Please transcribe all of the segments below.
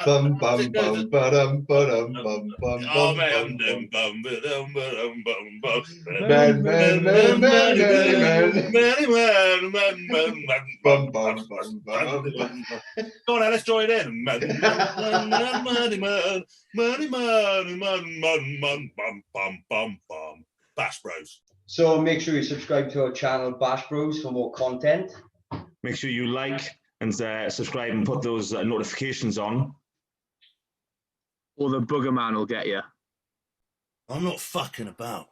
Bum bum bum ba-dum bum bum bum Oh, bum mate, bum bum. Man, Man, man, man, man, man, man. Bum bum bum bum bum. Go on, let's join in. Money, bum. Bash Bros. So make sure you subscribe to our channel, Bash Bros, for more content. Make sure you like and subscribe and put those notifications on. Or the booger man will get you. I'm not fucking about.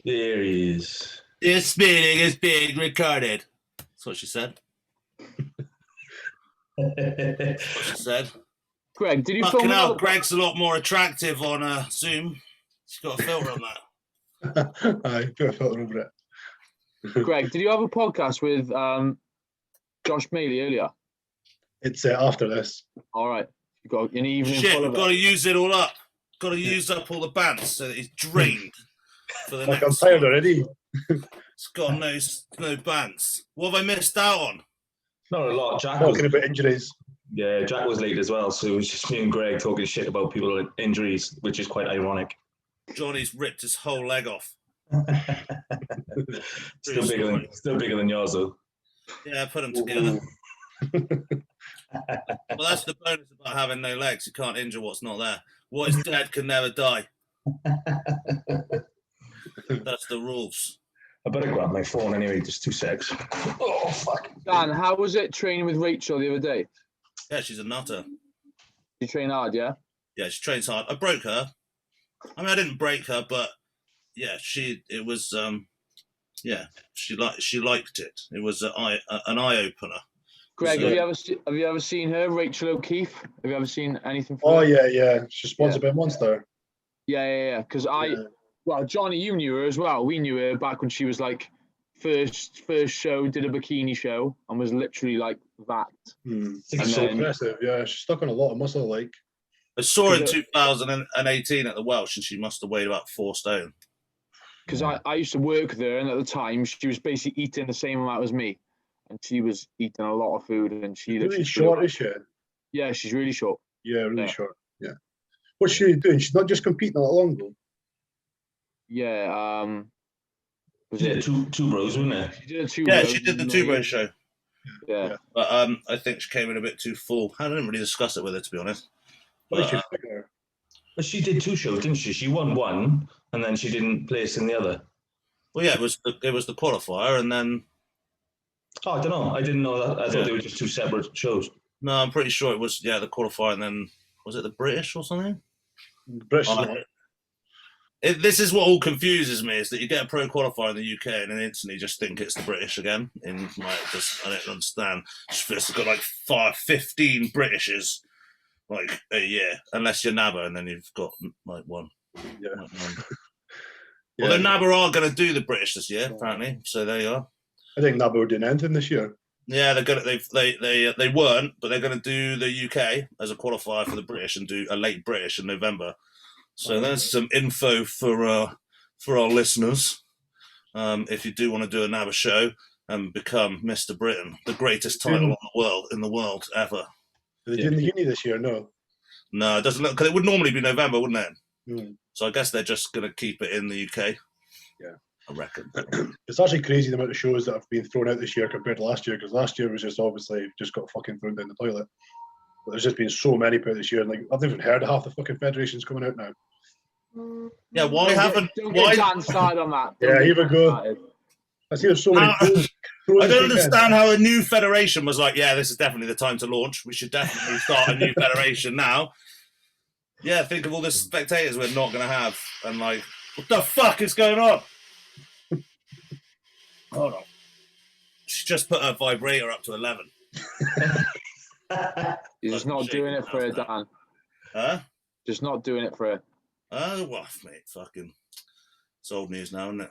There he is. This meeting is being recorded. That's what she said. That's what she said. Greg, did you Fucking film hell, that? Greg's a lot more attractive on Zoom. She's got a filter on that. Aye, put a filter over it. Greg, did you have a podcast with Josh Maley earlier? It's after this. All right. You got an evening Shit, full we've of got to it. use it all up. Got to use up all the bands so that it's drained for the Like, next I'm tired one. already. It's got no bands. What have I missed out on? Not a lot. Jack was, Talking about injuries. yeah, Jack was late as well, so it was just me and Greg talking shit about people with injuries, which is quite ironic. Johnny's ripped his whole leg off. Still bigger than yours though. Yeah, put them together. Well, that's the bonus about having no legs. You can't injure what's not there. What is dead can never die. That's the rules. I better grab my phone anyway, just 2 secs. Oh, fuck. Dan, how was it training with Rachel the other day? Yeah, she's a nutter. You train hard, yeah? Yeah, she trains hard. I broke her. I mean, I didn't break her, but yeah, she liked it. It was an eye opener. Greg, So- have you ever seen her, Rachel O'Keefe? Have you ever seen anything from Oh, her? yeah. She spawns a bit monster. Yeah. Because well, Johnny, you knew her as well. We knew her back when she was like first show, did a bikini show, and was literally like that. It's And so then- impressive. Yeah, she's stuck on a lot of muscle, like. I saw her in 2018 at the Welsh, and she must have weighed about 4 stone. Because I used to work there, and at the time she was basically eating the same amount as me, and she was eating a lot of food, and she Really literally short, is she? Yeah, she's really short. Yeah, really Yeah. short. Yeah. What's she doing? She's not just competing not long ago. Yeah. Was She it did two bros, wasn't it? She did a two. Yeah, rows, she did the no, 2-bro show. Yeah. But I think she came in a bit too full. I didn't really discuss it with her, to be honest. What is But, she figure? But she did 2 shows, didn't she? She won one, and then she didn't place in the other. well, yeah, it was the qualifier, and then Oh, I don't know. I didn't know that. I thought they were just 2 separate shows. no, I'm pretty sure it was the qualifier, and then was it the British or something? British. Oh, this is what all confuses me: is that you get a pro qualifier in the UK and then instantly just think it's the British again. I don't understand. It's got like 15 Britishes like a year, unless you're NABA, and then you've got like one. Yeah. Like one. Yeah. Although NABA are going to do the British this year, apparently. So there you are. I think Nabo didn't anything this year. Yeah, they're gonna. They weren't, but they're going to do the UK as a qualifier for the British and do a late British in November. So there's some info for our listeners. If you do want to do a NABA show and become Mr. Britain, the greatest title in the world ever. Are they doing the uni this year? No. No, it doesn't look, because it would normally be November, wouldn't it? Mm. So I guess they're just going to keep it in the UK. Yeah. I reckon. It's actually crazy the amount of shows that have been thrown out this year compared to last year, because last year was just obviously just got fucking thrown down the toilet. But there's just been so many put this year, and like I've never even heard of half the fucking federations coming out now. Yeah, why haven't... Don't Why, get Dan started on that. Yeah, here we go. I see there's so many. I don't understand how a new federation was like, yeah, this is definitely the time to launch. We should definitely start a new federation now. Yeah, think of all the spectators we're not going to have. And like, what the fuck is going on? Hold on. She just put her vibrator up to 11. You're just not doing it for her, Dan. Huh? Just not doing it for her. Oh, well, mate, fucking... It's old news now, isn't it?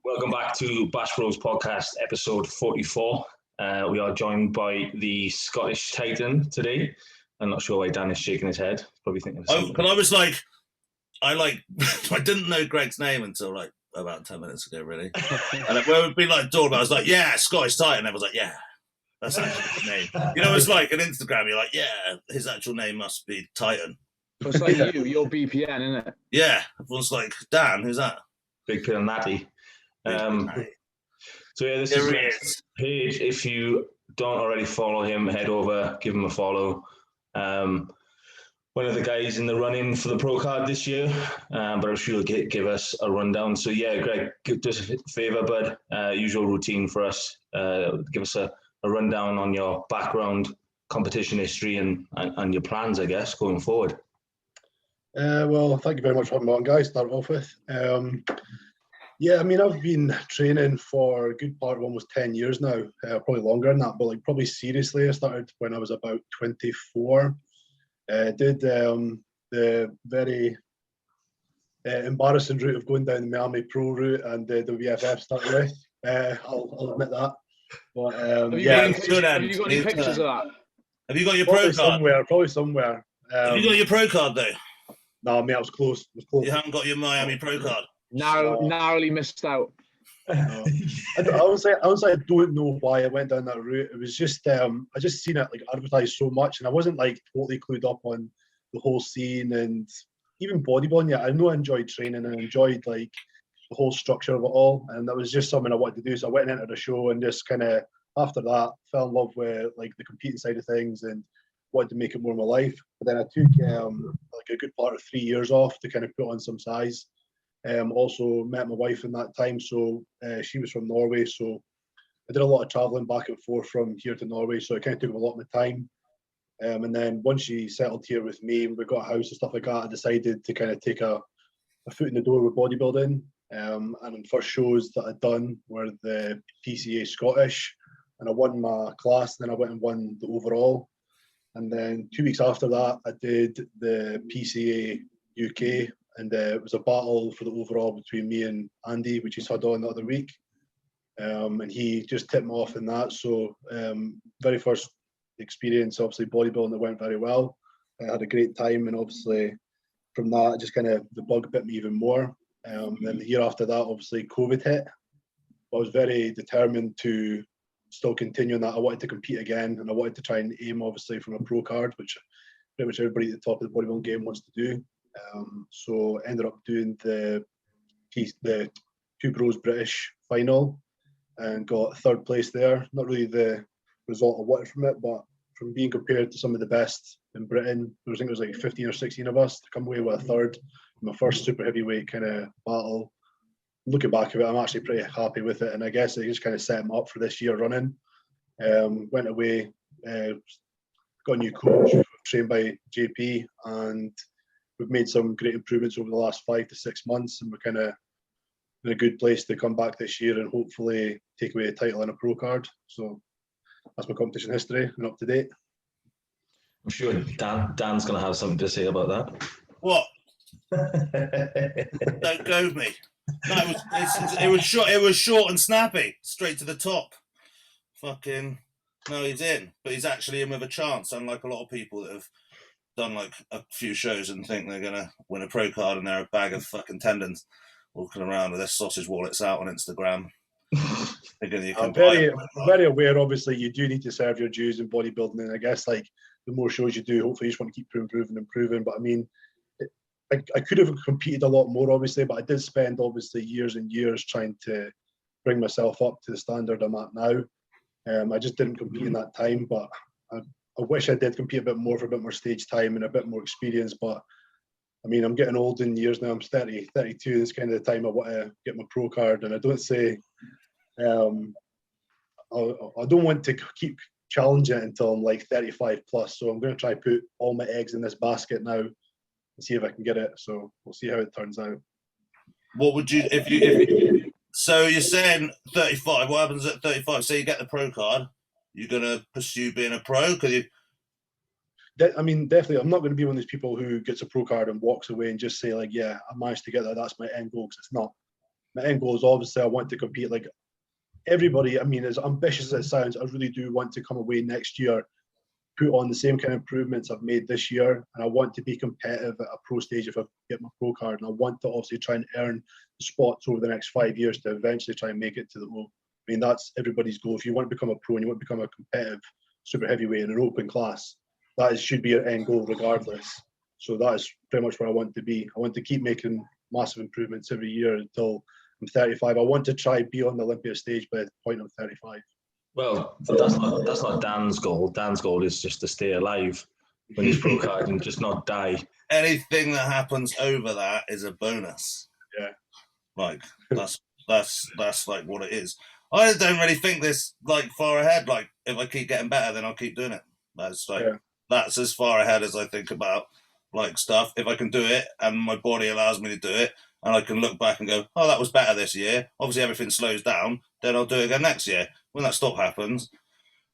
Welcome back to Bash Bros Podcast, episode 44. We are joined by the Scottish Titan today. I'm not sure why Dan is shaking his head. Probably thinking of something. Because I was like, I didn't know Greg's name until like about 10 minutes ago, really. And when we'd been like talking about, I was like, yeah, Scottish Titan. I was like, yeah. That's actually his name. You know, it's like an Instagram. You're like, yeah, his actual name must be Titan. It's like you're BPN, isn't it? Yeah, everyone's like, Dan, who's that? Big Pill Natty. So yeah, this There is he Greg's is. page. If you don't already follow him, head over, give him a follow. One of the guys in the running for the pro card this year, but I'm sure he'll give us a rundown. So yeah, Greg, do us a favour, bud. Usual routine for us. Give us a rundown on your background, competition history, and your plans, I guess, going forward. Well, thank you very much for having me on, guys. Start off with. Yeah, I mean, I've been training for a good part of almost 10 years now, probably longer than that, but like probably seriously, I started when I was about 24. Did the very embarrassing route of going down the Miami Pro route and the WFF started with. I'll admit that. But Have you got any pictures of that? Have you got your pro card? Probably somewhere. Have you got your pro card though? No, mate, I was close. You haven't got your Miami pro card? Narrowly missed out. No. I don't know why I went down that route. It was just I just seen it like advertised so much, and I wasn't like totally clued up on the whole scene and even bodybuilding yet. I know I enjoyed training and I enjoyed like the whole structure of it all, and that was just something I wanted to do. So I went into the show and just kind of after that fell in love with like the competing side of things and wanted to make it more of my life. But then I took like a good part of 3 years off to kind of put on some size. Also met my wife in that time, so she was from Norway, so I did a lot of traveling back and forth from here to Norway, so it kind of took up a lot of my time. And then once she settled here with me and we got a house and stuff like that, I decided to kind of take a foot in the door with bodybuilding. And the first shows that I'd done were the PCA Scottish, and I won my class, then I went and won the overall. And then 2 weeks after that, I did the PCA UK, and it was a battle for the overall between me and Andy, which he's had on the other week. And he just tipped me off in that. So very first experience, obviously bodybuilding, that went very well. I had a great time, and obviously from that, just kind of the bug bit me even more. Then the year after that, obviously COVID hit. But I was very determined to still continue on that. I wanted to compete again, and I wanted to try and aim, obviously, from a pro card, which pretty much everybody at the top of the bodybuilding game wants to do. So ended up doing the Two Bros British final and got third place there. Not really the result I wanted from it, but from being compared to some of the best in Britain, I think there was like 15 or 16 of us to come away with a third in my first super heavyweight kind of battle. Looking back at it, I'm actually pretty happy with it, and I guess it just kind of set him up for this year running. Went away, got a new coach, trained by JP, and we've made some great improvements over the last 5 to 6 months, and we're kind of in a good place to come back this year and hopefully take away a title and a pro card. So that's my competition history and up to date. I'm sure Dan's going to have something to say about that. What? Don't go me. No, it was short and snappy, straight to the top. Fucking no, he's in, but he's actually in with a chance. Unlike a lot of people that have done like a few shows and think they're gonna win a pro card and they're a bag of fucking tendons walking around with their sausage wallets out on Instagram. I'm very aware, obviously, you do need to serve your dues in bodybuilding, and I guess like the more shows you do, hopefully you just want to keep improving. But I mean, I could have competed a lot more, obviously, but I did spend obviously years and years trying to bring myself up to the standard I'm at now. I just didn't compete in that time, but I wish I did compete a bit more for a bit more stage time and a bit more experience. But I mean, I'm getting old in years now. I'm 32. This is kind of the time I want to get my pro card, and I don't say I don't want to keep challenging it until I'm like 35 plus. So I'm going to try put all my eggs in this basket now and see if I can get it. So we'll see how it turns out. What would you if you so you're saying 35? What happens at 35? Say you get the pro card, you're gonna pursue being a pro? I mean, definitely, I'm not going to be one of these people who gets a pro card and walks away and just say like, yeah, I managed to get that. That's my end goal, because it's not. My end goal is obviously I want to compete like everybody. I mean, as ambitious as it sounds, I really do want to come away next year, put on the same kind of improvements I've made this year, and I want to be competitive at a pro stage if I get my pro card, and I want to obviously try and earn spots over the next 5 years to eventually try and make it to the I mean, that's everybody's goal. If you want to become a pro and you want to become a competitive super heavyweight in an open class, should be your end goal regardless. So that is pretty much where I want to be. I want to keep making massive improvements every year until I'm 35. I want to try be on the Olympia stage by the point I'm 35. Well, that's not Dan's goal. Dan's goal is just to stay alive when he's pro card and just not die. Anything that happens over that is a bonus. Yeah. Like that's like what it is. I don't really think this like far ahead. Like if I keep getting better, then I'll keep doing it. That's like that's as far ahead as I think about like stuff. If I can do it and my body allows me to do it, and I can look back and go, oh, that was better this year. Obviously, everything slows down. Then I'll do it again next year. When that stop happens,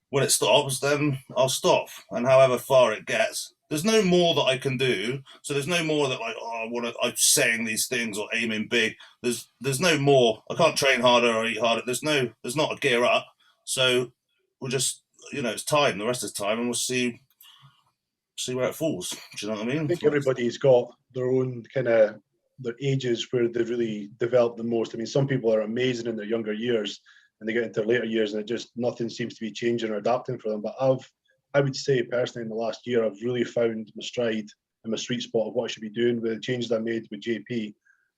when it stops, then I'll stop. And however far it gets, there's no more that I can do. So there's no more that like, oh, I'm saying these things or aiming big. There's no more. I can't train harder or eat harder. There's not a gear up. So we'll just, it's time. The rest is time, and we'll see where it falls. Do you know what I mean? I think everybody's got their own kind of their ages where they really develop the most. I mean, some people are amazing in their younger years and they get into their later years and nothing seems to be changing or adapting for them. But I would say personally in the last year, I've really found my stride and my sweet spot of what I should be doing with the changes I made with JP.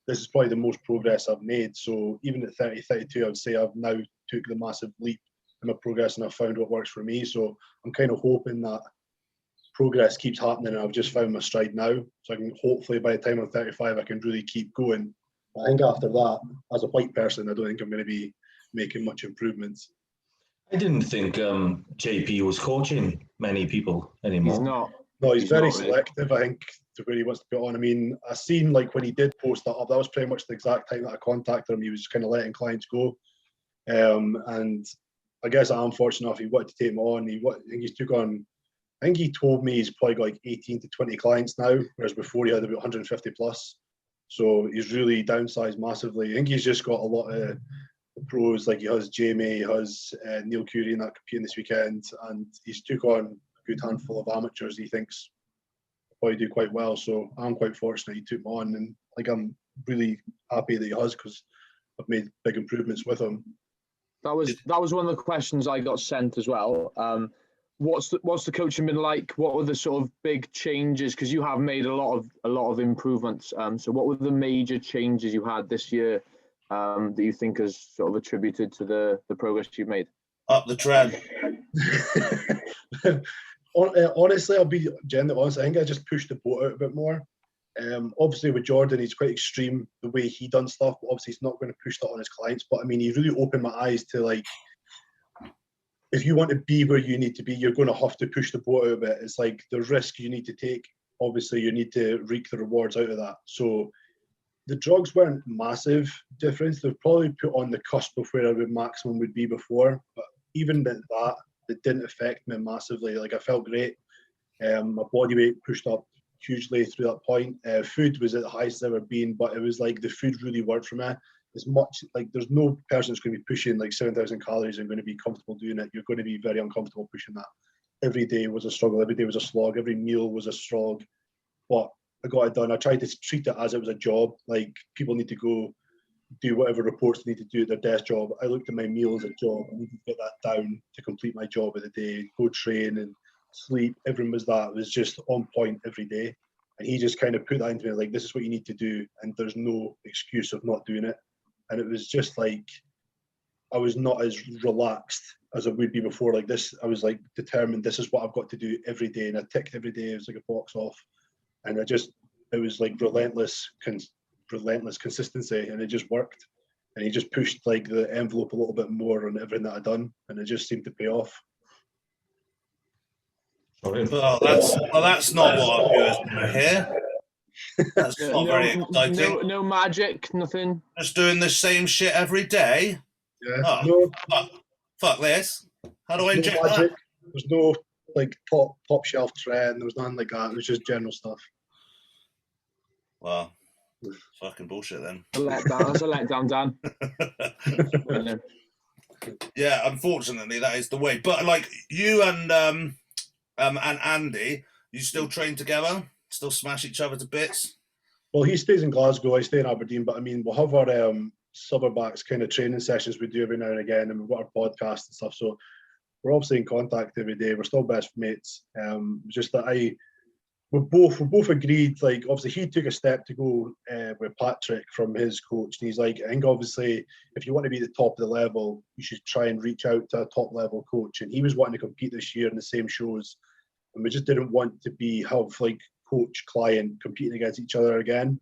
This is probably the most progress I've made. So even at 30, 32, I would say I've now took the massive leap in my progress and I've found what works for me. So I'm kind of hoping that progress keeps happening and I've just found my stride now. So I can hopefully by the time I'm 35, I can really keep going. I think after that, as a white person, I don't think I'm going to be making much improvements. I didn't think JP was coaching many people anymore. He's not. No, he's very not really selective, I think, to where he wants to put on. I mean, I seen like when he did post that up, that was pretty much the exact time that I contacted him. He was just kind of letting clients go. And I guess I'm fortunate enough he wanted to take him on. I think he told me he's probably got like 18 to 20 clients now, whereas before he had about 150 plus. So he's really downsized massively. I think he's just got a lot of pros, like he has Jamie, he has Neil Curie that competing this weekend, and he's took on a good handful of amateurs he thinks probably do quite well. So I'm quite fortunate he took him on, and like I'm really happy that he has because I've made big improvements with him. That was one of the questions I got sent as well. What's the coaching been like? What were the sort of big changes? Because you have made a lot of improvements. So what were the major changes you had this year that you think has sort of attributed to the progress you've made? Up the trend. Honestly, I'll be genuinely honest. I think I just pushed the boat out a bit more. Obviously with Jordan, he's quite extreme the way he done stuff, but obviously he's not going to push that on his clients. But I mean, he really opened my eyes to like, if you want to be where you need to be, you're going to have to push the boat out a bit. It's like the risk you need to take. Obviously, you need to reap the rewards out of that. So the drugs weren't massive difference. They've probably put on the cusp of where the maximum would be before. But even at that, it didn't affect me massively. Like I felt great. My body weight pushed up hugely through that point. Food was at the highest it's ever been, but it was like the food really worked for me. As much like there's no person who's going to be pushing like 7,000 calories and going to be comfortable doing it. You're going to be very uncomfortable pushing that. Every day was a struggle. Every day was a slog. Every meal was a slog. But I got it done. I tried to treat it as it was a job. Like people need to go do whatever reports they need to do at their desk job. I looked at my meal as a job. I needed to get that down to complete my job of the day. Go train and sleep. Everything was that. It was just on point every day. And he just kind of put that into me like, this is what you need to do. And there's no excuse of not doing it. And it was just like, I was not as relaxed as I would be before. Like this, I was like determined, this is what I've got to do every day. And I ticked every day. It was like a box off. And it was like relentless consistency. And it just worked. And he just pushed like the envelope a little bit more on everything that I'd done. And it just seemed to pay off. Well, that's not what our viewers want to hear. That's not very exciting. No magic, nothing. Just doing the same shit every day. Yeah. Fuck this. How do I inject magic. that? There's no like top shelf trend. There was nothing like that. It was just general stuff. Well, fucking bullshit then. That's a letdown, Dan. Yeah, unfortunately, that is the way. But like you and Andy, you still train together? Still smash each other to bits? Well, he stays in Glasgow. I stay in Aberdeen. But I mean, we'll have our Silverbacks kind of training sessions we do every now and again, and we've got our podcast and stuff. So we're obviously in contact every day. We're still best mates. Just that we both agreed. Like, obviously, he took a step to go with Patrick from his coach, and he's like, I think obviously, if you want to be at the top of the level, you should try and reach out to a top level coach. And he was wanting to compete this year in the same shows, and we just didn't want to have like coach client competing against each other again.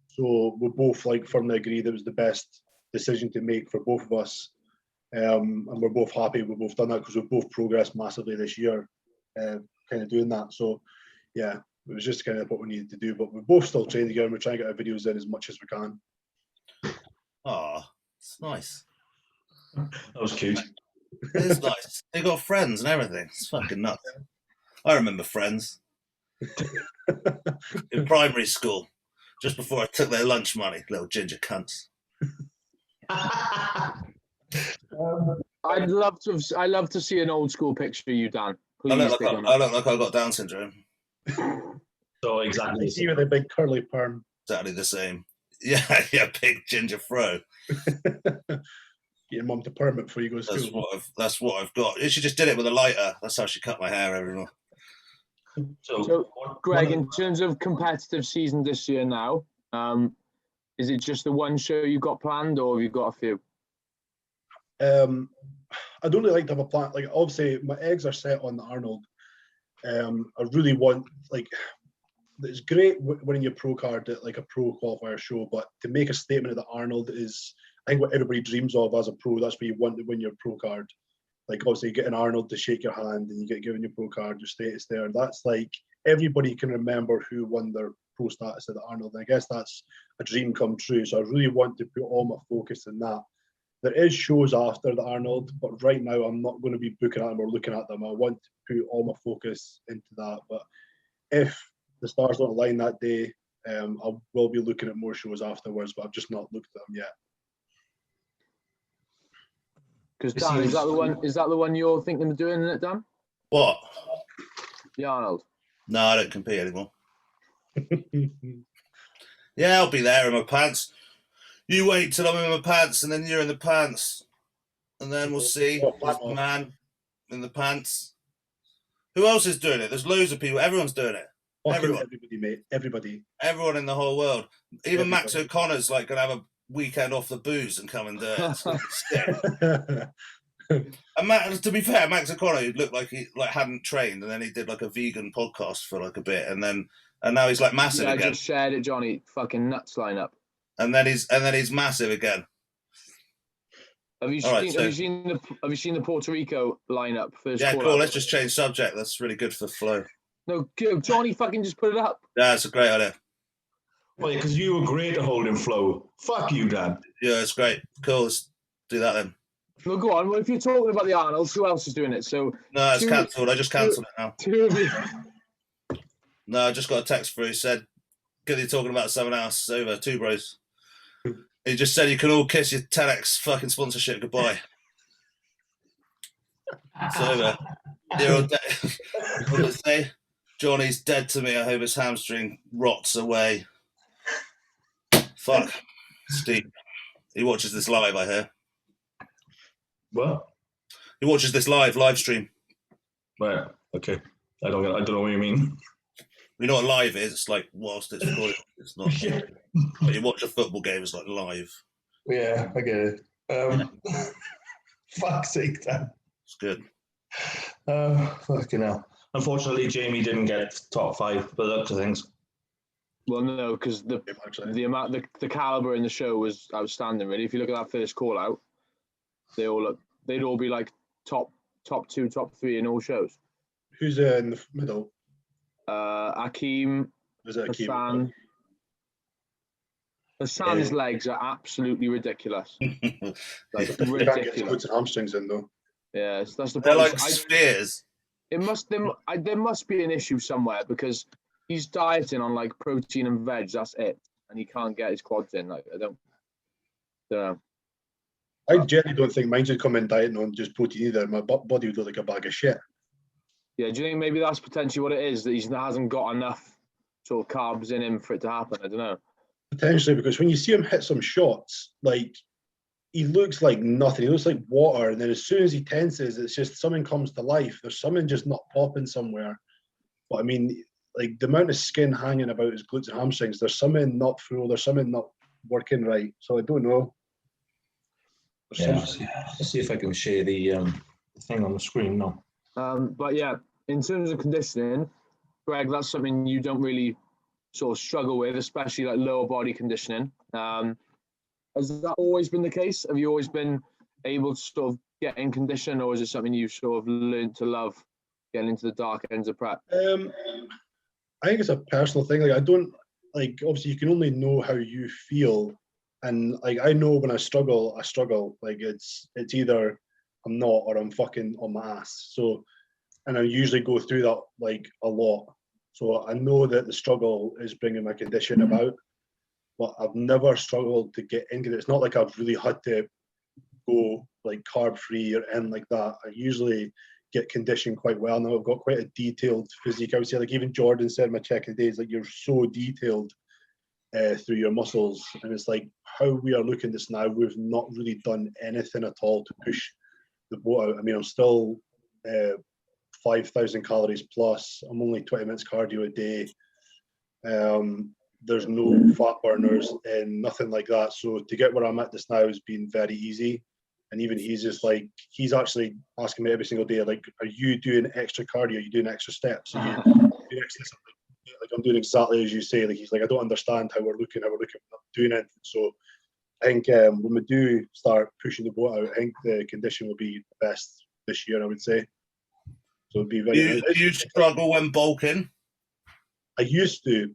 So we both like firmly agreed it was the best decision to make for both of us. And we're both happy we've both done that because we've both progressed massively this year, kind of doing that. So yeah, it was just kind of what we needed to do. But we both still train together and we're trying to get our videos in as much as we can. Oh, it's nice. That was cute. It is nice. They got friends and everything. It's fucking nuts. I remember friends in primary school, just before I took their lunch money, little ginger cunts. I'd love to see an old school picture of you, Dan. I look like I got Down syndrome. So exactly. See with a big curly perm. Exactly the same. Yeah, big ginger fro. Get your mum to perm it before you go to school. That's what I've got. She just did it with a lighter. That's how she cut my hair every morning. So Greg, in terms of competitive season this year now, is it just the one show you got planned, or have you got a few? I don't really like to have a plan. Like, obviously, my eggs are set on the Arnold. I really want, like, it's great winning your pro card at like a pro qualifier show, but to make a statement at the Arnold is, I think, what everybody dreams of as a pro. That's where you want to win your pro card. Like, obviously, you get an Arnold to shake your hand and you get given your pro card, your status there. That's like, everybody can remember who won their pro status at the Arnold. And I guess that's a dream come true. So I really want to put all my focus in that. There is shows after the Arnold, but right now I'm not going to be booking at them or looking at them. I want to put all my focus into that. But if the stars don't align that day, I will be looking at more shows afterwards, but I've just not looked at them yet. Because Dan, is that the one you're thinking of doing, isn't it, Dan? What? The Arnold. No, I don't compete anymore. Yeah, I'll be there in my pants. You wait till I'm in my pants, and then you're in the pants, and then we'll see. There's a man in the pants. Who else is doing it? There's loads of people. Everyone's doing it. Everybody, mate. Everybody. Everyone in the whole world. Even Max O'Connor's like gonna have a weekend off the booze and come and do it. And to be fair, Max O'Connor looked like he hadn't trained, and then he did like a vegan podcast for like a bit, and now he's like massive again. I just shared it, Johnny. Fucking nuts lineup. And then he's massive again. Have you seen the Puerto Rico lineup first? Yeah, cool. Let's just change subject. That's really good for the flow. No, Johnny fucking just put it up. Yeah, it's a great idea. Well, because you were great at holding flow. Fuck you, Dan. Yeah, it's great. Cool. Let's do that then. No, go on. Well, if you're talking about the Arnolds, who else is doing it? So no, it's cancelled. I just cancelled it now. Two of you. No, I just got a text through. Said, "Good, you're talking about someone else. It's over. Two bros." He just said you can all kiss your 10x fucking sponsorship goodbye. It's over. You're all dead. What did it say? Johnny's dead to me. I hope his hamstring rots away. Fuck. Steve. He watches this live, I hear. What? He watches this live stream. Right. Okay. I don't know what you mean. You know what live is? It's like whilst it's recorded. It's not. Yeah. But you watch a football game, it's like live. Yeah, I get it. Fuck's sake, Dan. It's good. Fucking hell. Unfortunately, Jamie didn't get top 5 by the looks of things. Well, no, because the caliber in the show was outstanding. Really, if you look at that first call out, they'd all be like top 2, top 3 in all shows. Who's in the middle? Akeem. Is it Akeem? Hassan. Hassan's legs are absolutely ridiculous. Like, ridiculous. They can't get glutes and hamstrings in though. Yeah, that's the problem. They're like spheres. There must be an issue somewhere because he's dieting on like protein and veg. That's it, and he can't get his quads in. Like I don't know. I generally don't think mine would come in dieting on just protein either. My body would look like a bag of shit. Yeah, do you think maybe that's potentially what it is, that he hasn't got enough sort of carbs in him for it to happen? I don't know. Potentially, because when you see him hit some shots, like he looks like nothing. He looks like water. And then as soon as he tenses, it's just something comes to life. There's something just not popping somewhere. But I mean, like the amount of skin hanging about his glutes and hamstrings, there's something not full. There's something not working right. So I don't know. Let's see if I can share the thing on the screen now. But yeah, in terms of conditioning, Greg, that's something you don't really sort of struggle with, especially like lower body conditioning. Has that always been the case? Have you always been able to sort of get in condition, or is it something you've sort of learned to love, getting into the dark ends of prep? I think it's a personal thing. Like I don't like, obviously you can only know how you feel, and like I know when I struggle. Like it's either I'm not or I'm fucking on my ass. So, and I usually go through that like a lot. So I know that the struggle is bringing my condition about, but I've never struggled to get into it. It's not like I've really had to go like carb free or anything like that. I usually get conditioned quite well now. I've got quite a detailed physique. I would say, like even Jordan said in my check of the days, like you're so detailed through your muscles, and it's like how we are looking this now. We've not really done anything at all to push the boat out. I mean, I'm still 5,000 calories plus. I'm only 20 minutes cardio a day. There's no fat burners and nothing like that. So to get where I'm at this now has been very easy. And even he's just like, he's actually asking me every single day, like, are you doing extra cardio? Are you doing extra steps? Are you doing extra stuff? Like, I'm doing exactly as you say. Like, he's like, I don't understand how we're looking, we're not doing anything. So I think when we do start pushing the boat out, I think the condition will be the best this year, I would say. So it'd be very Do you struggle when bulking? I used to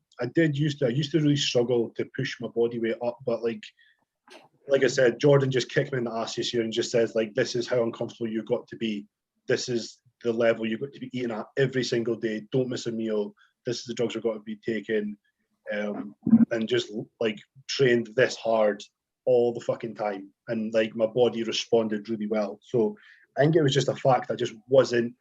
really struggle to push my body weight up, but like I said, Jordan just kicked me in the ass this year and just says, like, this is how uncomfortable you've got to be. This is the level you've got to be eating at every single day. Don't miss a meal. This is the drugs we've got to be taking. And just like trained this hard all the fucking time. And like my body responded really well. So I think it was just a fact I just wasn't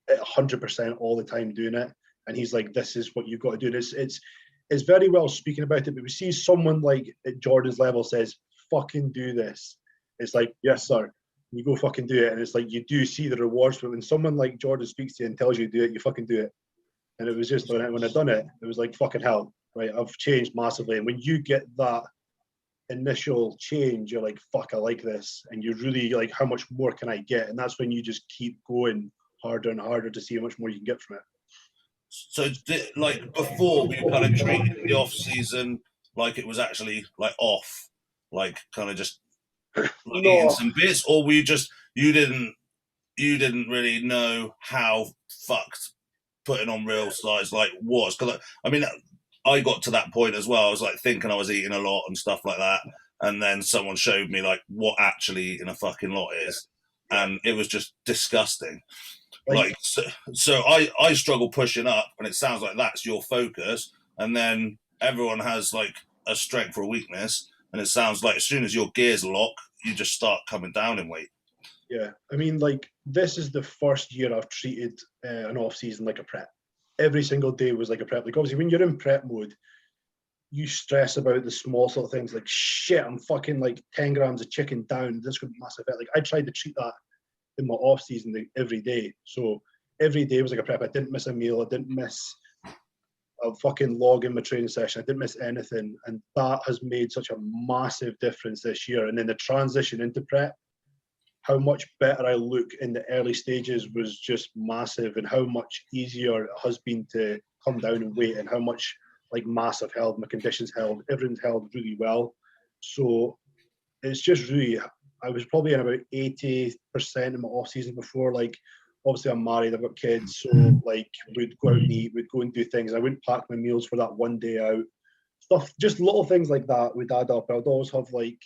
at 100% all the time doing it. And he's like, this is what you've got to do. It's very well speaking about it, but we see someone like at Jordan's level says, fucking do this. It's like, yes, sir. You go fucking do it. And it's like, you do see the rewards. But when someone like Jordan speaks to you and tells you to do it, you fucking do it. And it was just, when I'd done it, it was like, fucking hell, right? I've changed massively. And when you get that initial change, you're like, fuck, I like this. And you're really like, how much more can I get? And that's when you just keep going harder and harder to see how much more you can get from it. So, like before, we kind of treated the off season like it was actually like off, like kind of just like eating some bits, or were you just you didn't really know how fucked putting on real size like was? Because I mean, I got to that point as well. I was like thinking I was eating a lot and stuff like that, and then someone showed me like what actually eating a fucking lot is, and it was just disgusting. Like so I struggle pushing up, and it sounds like that's your focus, and then everyone has like a strength or a weakness, and it sounds like as soon as your gears lock, you just start coming down in weight. Yeah, I mean, like this is the first year I've treated an off season like a prep. Every single day was like a prep. Like obviously when you're in prep mode, you stress about the small sort of things like shit, I'm fucking like 10 grams of chicken down, this could be massive. Like I tried to treat that in my off season every day. So every day was like a prep. I didn't miss a meal. I didn't miss a fucking log in my training session. I didn't miss anything. And that has made such a massive difference this year. And then the transition into prep, how much better I look in the early stages was just massive, and how much easier it has been to come down in weight, and how much like mass I've held, my conditions held, everything's held really well. So it's just really, I was probably in about 80% in my off season before. Like, obviously I'm married, I've got kids, so like we'd go out and eat, we'd go and do things. I wouldn't pack my meals for that one day out. Stuff, just little things like that would add up. I would always have like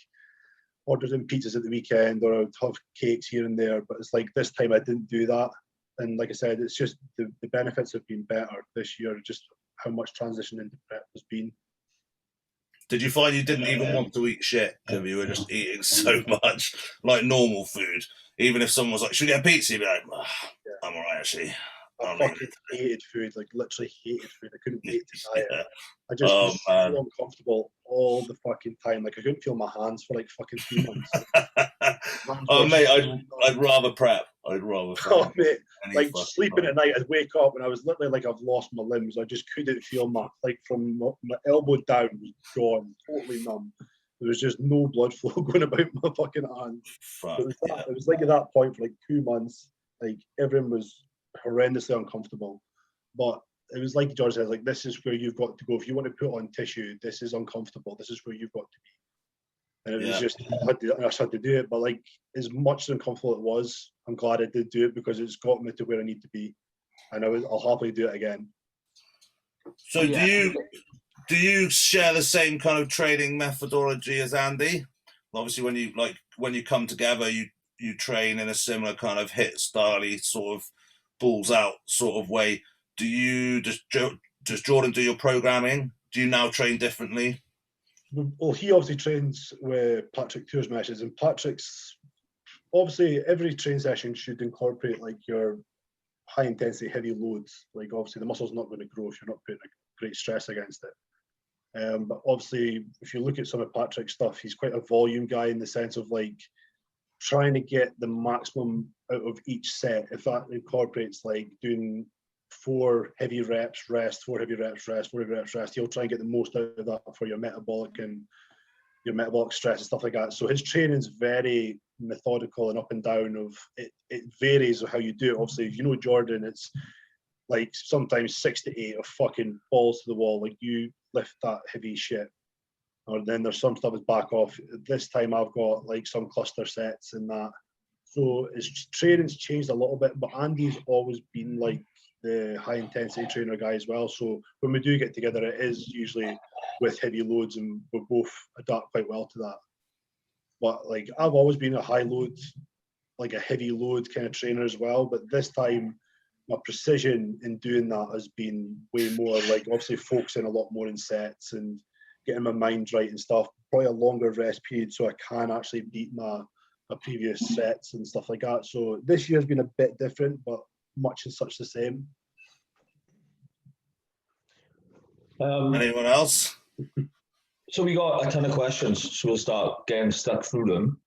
orders in pizzas at the weekend, or I would have cakes here and there. But it's like this time I didn't do that. And like I said, it's just the benefits have been better this year, just how much transition into prep has been. Did you find you didn't even want to eat shit because you were just eating so much like normal food? Even if someone was like, should we get a pizza? You'd be like, oh, I'm all right, actually. I fucking hated food, like literally hated food. I couldn't wait to diet. I just was so uncomfortable all the fucking time. Like I couldn't feel my hands for like fucking 3 months. Mate, I'd rather prep. I'd rather prep. Oh mate, like sleeping at night, I'd wake up and I was literally like I've lost my limbs. I just couldn't feel like from my elbow down was gone, totally numb. There was just no blood flow going about my fucking hand. It was like at that point for like 2 months, like everyone was horrendously uncomfortable. But it was like George says, like this is where you've got to go. If you want to put on tissue, this is uncomfortable. This is where you've got to be. And it was just, I just had to do it. But like as much as uncomfortable it was, I'm glad I did do it because it's got me to where I need to be. And I'll happily do it again. So do you share the same kind of training methodology as Andy? Obviously, when you come together, you train in a similar kind of hit style sort of balls out sort of way. Does Jordan do your programming? Do you now train differently? Well, he obviously trains with Patrick Tours meshes, and Patrick's obviously every train session should incorporate like your high intensity heavy loads. Like obviously the muscle's not going to grow if you're not putting a great stress against it. But obviously, if you look at some of Patrick's stuff, he's quite a volume guy in the sense of like trying to get the maximum out of each set. If that incorporates like doing 4 heavy reps, rest, 4 heavy reps, rest, 4 heavy reps, rest, he'll try and get the most out of that for your metabolic stress and stuff like that. So his training's very methodical and up and down. It varies of how you do it. Obviously, if you know Jordan, it's like sometimes 6 to 8 of fucking balls to the wall. Like you lift that heavy shit. Or then there's some stuff that's back off. This time I've got like some cluster sets and that. So his training's changed a little bit, but Andy's always been like the high intensity trainer guy as well. So when we do get together, it is usually with heavy loads and we both adapt quite well to that. But like I've always been a high load, like a heavy load kind of trainer as well. But this time my precision in doing that has been way more like obviously focusing a lot more in sets and getting my mind right and stuff. Probably a longer rest period so I can actually beat my previous sets and stuff like that. So this year's been a bit different, but much and such the same. Anyone else? So we got a ton of questions, so we'll start getting stuck through them.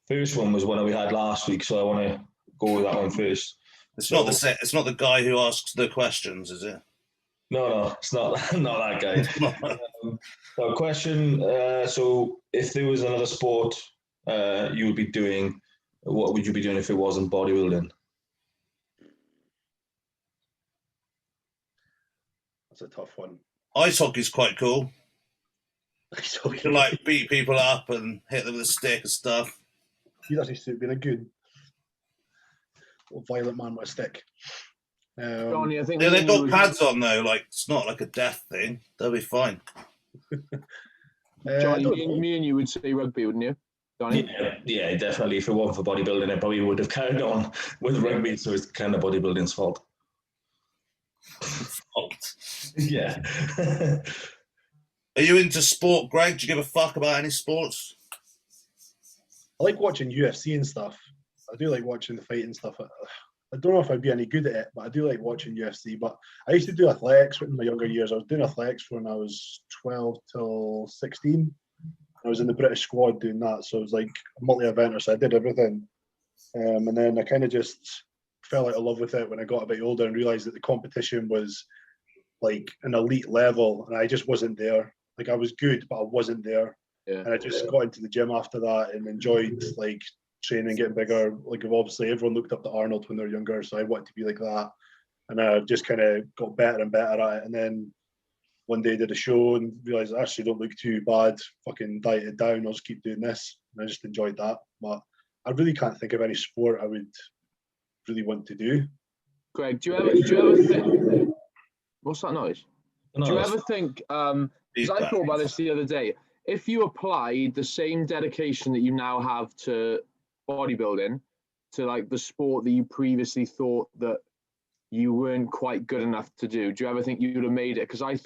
First one was one we had last week, so I want to go with that one first. It's not the guy who asks the questions, is it? No, it's not that guy. So question, so if there was another sport you would be doing, what would you be doing if it wasn't bodybuilding? That's a tough one. Ice hockey's quite cool. Ice hockey. You can like beat people up and hit them with a stick and stuff. He'd actually suit being a good violent man with a stick. Johnny, I think They've got pads on though, like it's not like a death thing. They'll be fine. Johnny, me and you would say rugby, wouldn't you, Johnny? Yeah, definitely. If it wasn't for bodybuilding, I probably would have carried on with rugby, so it's kind of bodybuilding's fault. Yeah. Are you into sport, Greg? Do you give a fuck about any sports? I like watching UFC and stuff. I do like watching the fighting stuff. I don't know if I'd be any good at it, but I do like watching UFC. But I used to do athletics in my younger years. I was doing athletics when I was 12 till 16. I was in the British squad doing that. So it was like a multi-eventer, so I did everything. And then I kind of just fell out of love with it when I got a bit older and realised that the competition was like an elite level and I just wasn't there. Like I was good, but I wasn't there. Yeah. And I just got into the gym after that and enjoyed like training, getting bigger. Like obviously everyone looked up to Arnold when they were younger, so I wanted to be like that. And I just kind of got better and better at it. And then one day did a show and realised I actually don't look too bad. Fucking dieted down. I'll just keep doing this. And I just enjoyed that. But I really can't think of any sport I would really want to do. Greg, do you ever think? What's that noise? No, do you ever think? Because I thought about this the other day. If you applied the same dedication that you now have to bodybuilding to like the sport that you previously thought that you weren't quite good enough to do you ever think you would have made it? Because I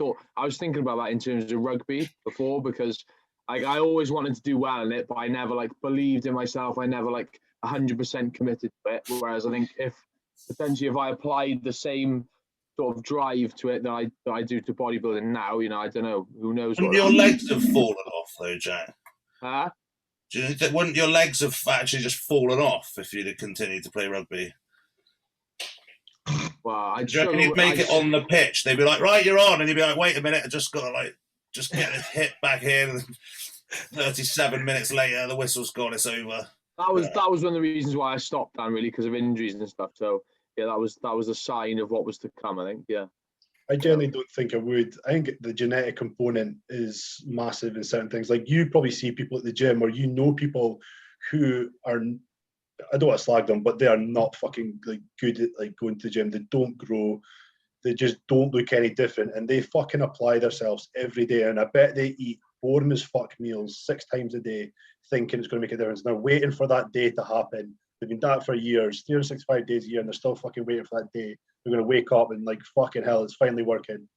was thinking about that in terms of rugby before, because like I always wanted to do well in it, but I never like believed in myself. I never like 100% committed to it. Whereas I think if potentially if I applied the same sort of drive to it that I do to bodybuilding now, you know, I don't know. Who knows? Wouldn't your legs have fallen off though, Jack? Huh? Do you think that wouldn't your legs have actually just fallen off if you'd have continued to play rugby? Well, Do you reckon you'd make it on the pitch? They'd be like, right, you're on, and you'd be like, wait a minute, I just got to just get this hit back in. 37 minutes later, the whistle's gone, it's over. That was one of the reasons why I stopped, Dan, really, because of injuries and stuff. So yeah, that was a sign of what was to come, I think. Yeah. I generally don't think I would. I think the genetic component is massive in certain things. Like you probably see people at the gym, or you know people who are, I don't want to slag them, but they are not fucking like good at like going to the gym. They don't grow. They just don't look any different, and they fucking apply themselves every day. And I bet they eat boring as fuck meals 6 times a day, thinking it's going to make a difference. They're waiting for that day to happen. They've been doing that for years, 365 days a year, and they're still fucking waiting for that day. They're going to wake up and like, fucking hell, it's finally working.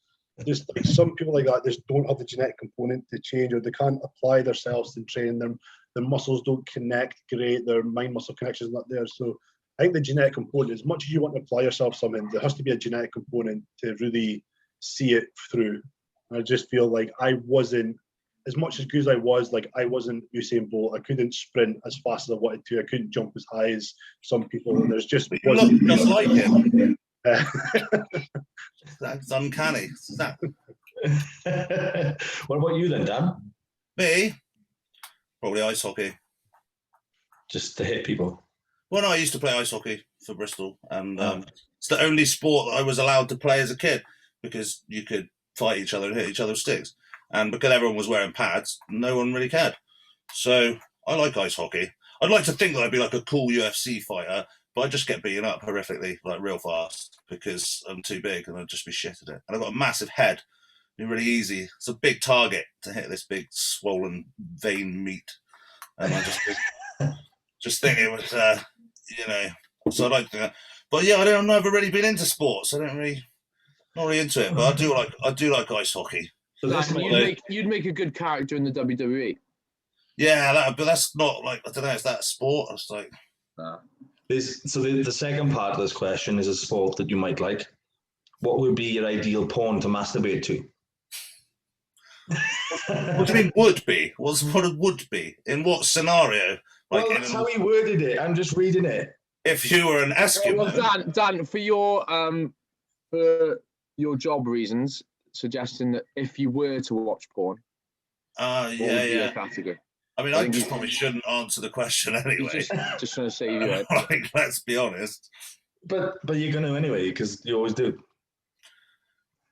Just like some people like that just don't have the genetic component to change, or they can't apply themselves in training. Their muscles don't connect great. Their mind-muscle connection is not there. So I think the genetic component, as much as you want to apply yourself something, there has to be a genetic component to really see it through. And I just feel like I wasn't, as much as good as I was, like I wasn't Usain Bolt. I couldn't sprint as fast as I wanted to. I couldn't jump as high as some people. And there's just wasn't. Just like him. That's uncanny. What about you then, Dan? Me? Probably ice hockey. Just to hit people. Well, no, I used to play ice hockey for Bristol, and it's the only sport that I was allowed to play as a kid because you could fight each other and hit each other with sticks. And because everyone was wearing pads, no one really cared. So I like ice hockey. I'd like to think that I'd be like a cool UFC fighter, but I just get beaten up horrifically, like real fast, because I'm too big and I'd just be shit at it. And I've got a massive head. It'd be really easy. It's a big target to hit this big swollen vein meat. And I just think it was, you know, so I like that. But yeah, I've never really been into sports. Not really into it, but I do like ice hockey. So you'd make a good character in the WWE. Yeah, but that's not like, I don't know, is that a sport? It's like... So the second part of this question is a sport that you might like. What would be your ideal porn to masturbate to? What do you mean would be? What it would be? In what scenario? Like, well, that's how he worded it. I'm just reading it. If you were an Eskimo. Well, Dan, for your job reasons, suggesting that if you were to watch porn, yeah. Category? I mean, I just probably shouldn't answer the question anyway. Just trying to save you. Like, let's be honest. But you're going to anyway, because you always do.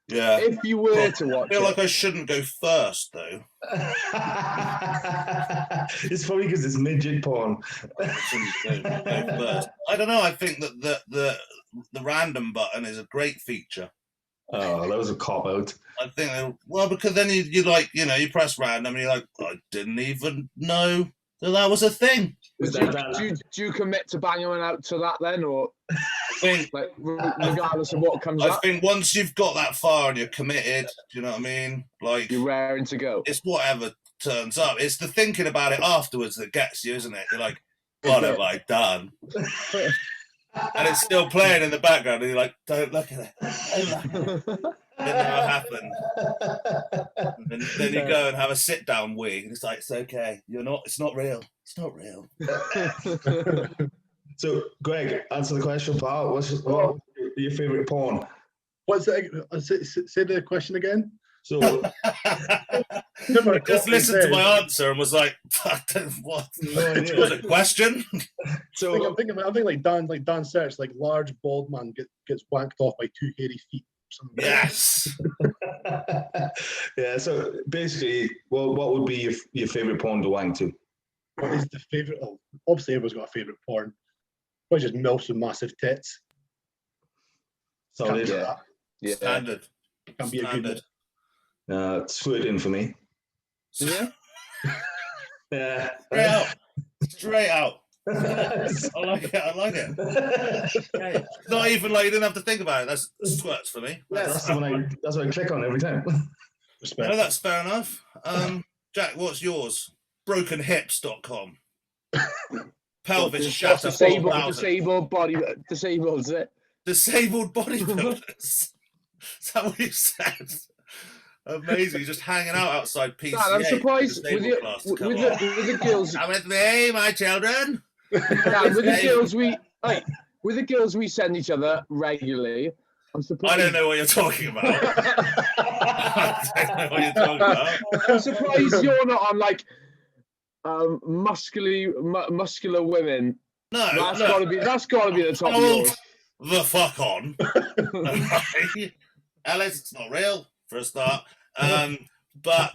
Yeah. If you were to watch I feel like I shouldn't go first, though. It's probably because it's midget porn. I shouldn't go first. I don't know. I think that the random button is a great feature. Oh, that was a cop-out. I think, well, because then you like, you know, you press random and you're like, I didn't even know that was a thing. Do you commit to banging out to that then, or I think, like, regardless of what comes up? I think once you've got that far and you're committed, do you know what I mean? Like, you're raring to go. It's whatever turns up. It's the thinking about it afterwards that gets you, isn't it? You're like, what have I done? And it's still playing in the background, and you're like, don't look at it. Don't look. It never happened. And then you go and have a sit-down wee, and it's like, it's okay. It's not real. It's not real. So, Greg, answer the question, pal. What's your favourite porn? What's that? Say the question again. So, just listened to my answer and was like, "What? Was it a question?" So I'm thinking like Dan Search, like large bald man gets wanked off by 2 hairy feet. Yes. Yeah. So basically, what would be your favorite porn to wank to? What is the favorite? Oh, obviously, everyone's got a favorite porn. Probably just MILFs with massive tits. Solid. Yeah. Standard. Can be a good one. Squirt in for me. Yeah. Yeah. Straight out. I like it. Okay. Not even like you didn't have to think about it. That's squirts for me. Yeah, that's what I click on every time. No, that's fair enough. Jack, what's yours? Brokenhips.com. Pelvis shatter. Disabled body. Disabled, is it? disabled bodybuilders. Is that what you said? Amazing. You're just hanging out outside PCA. Dan, I'm surprised with the girls. Come with me, my children. Dan, with the girls we send each other regularly. I'm surprised. I don't know what you're talking about. I don't know what you're talking about. I'm surprised you're not on like muscular women. No, that's gotta be the top of yours. The fuck on. Alice, it's not real for a start. But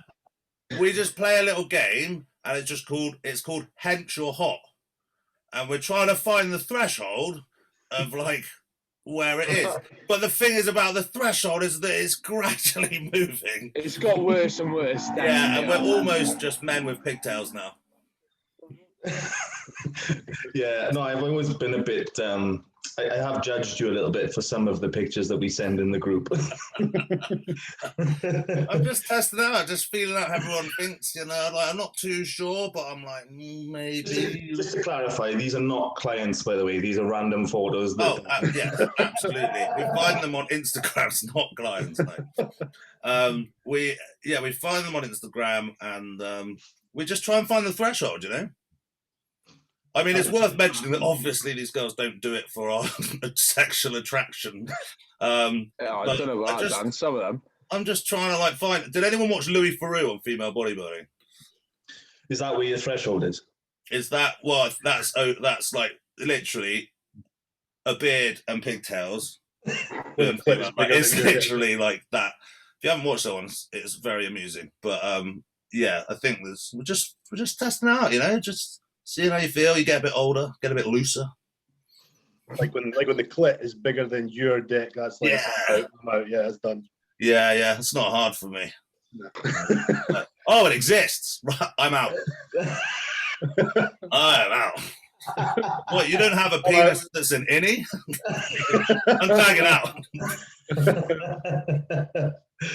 we just play a little game, and it's called Hench or Hot, and we're trying to find the threshold of like where it is. But the thing is about the threshold is that it's gradually moving. It's got worse and worse. Yeah, and we're almost just men with pigtails now. Yeah, no, I've always been a bit. I have judged you a little bit for some of the pictures that we send in the group. I'm just testing out, just feeling out how everyone thinks, like I'm not too sure, but I'm like, maybe. Just to clarify, these are not clients, by the way. These are random photos. Yeah, absolutely. We find them on Instagram, it's not clients, no. We find them on Instagram, and we just try and find the threshold, I mean, it's worth mentioning that obviously these girls don't do it for our sexual attraction. I don't know about that, some of them. I'm just trying to like find. Did anyone watch Louis Theroux on female bodybuilding? Is that where your threshold is? Is that that's like literally a beard and pigtails. It's literally like that. If you haven't watched that one, it's very amusing. But yeah, I think we're just testing out. Just. Seeing how you feel, you get a bit older, get a bit looser. Like when the clit is bigger than your dick, that's like, I'm out. Yeah, it's done. Yeah, it's not hard for me. No. Oh, it exists. Right, I'm out. I am out. What, you don't have a penis that's an innie? I'm tagging out.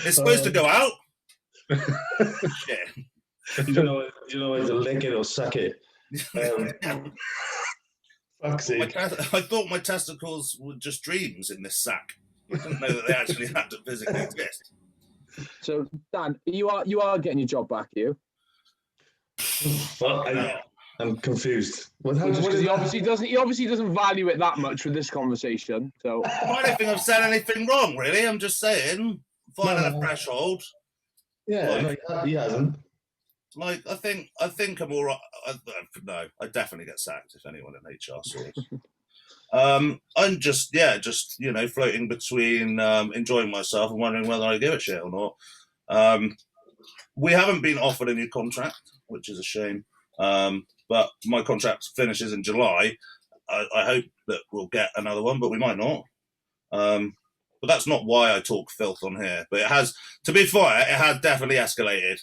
It's supposed to go out? Shit. You don't know whether to lick it or suck it. Fuck's sake. I thought my testicles were just dreams in this sack. I didn't know that they actually had to physically exist. So, Dan, you are getting your job back, are you? I'm confused. He obviously doesn't value it that much with this conversation. So I don't think I've said anything wrong, really. I'm just saying, finding a threshold. Yeah, he hasn't. Like, I think I'm all right. No, I definitely get sacked if anyone in HR saw it. I'm just floating between enjoying myself and wondering whether I give a shit or not. We haven't been offered a new contract, which is a shame. But my contract finishes in July. I hope that we'll get another one, but we might not. But that's not why I talk filth on here. But it has, to be fair, it has definitely escalated.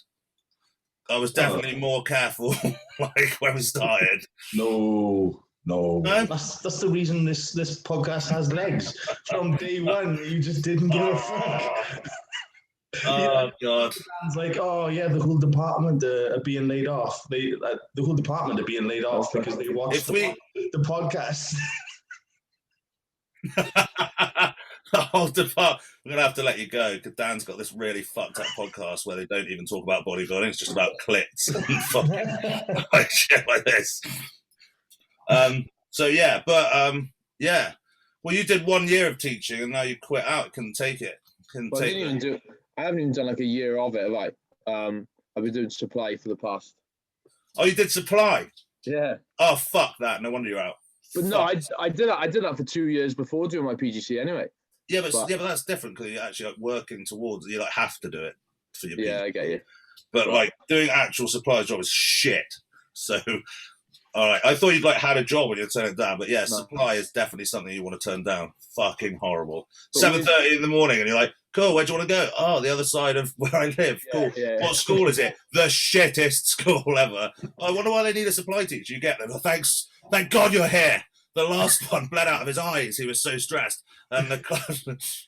I was definitely more careful, like when we started. No. That's the reason this podcast has legs. From day one, you just didn't give a fuck. Oh God! It's like, the whole department are being laid off. The whole department are being laid off because they watched the podcast. The whole department. We're gonna have to let you go because Dan's got this really fucked up podcast where they don't even talk about bodybuilding. It's just about clits and fucking like shit like this. So yeah, but yeah. Well, you did 1 year of teaching and now you quit out. Couldn't take it. I haven't even done like a year of it. Like, I've been doing supply for the past. Oh, you did supply? Yeah. Oh, fuck that. No wonder you're out. But no, I did that for 2 years before doing my PGC anyway. Yeah, but that's different because you're actually like working towards it. You like have to do it for your PGC. Yeah, I get you. But like doing actual supply job is shit. So, all right. I thought you'd like had a job when you turn it down, but yeah, supply is definitely something you want to turn down. Fucking horrible. 7:30 in the morning, and you're like, cool. Where do you want to go? Oh, the other side of where I live. Cool. Yeah. What school is it? The shittest school ever. I wonder why they need a supply teacher. You get them. Oh, thank God you're here. The last one bled out of his eyes. He was so stressed. And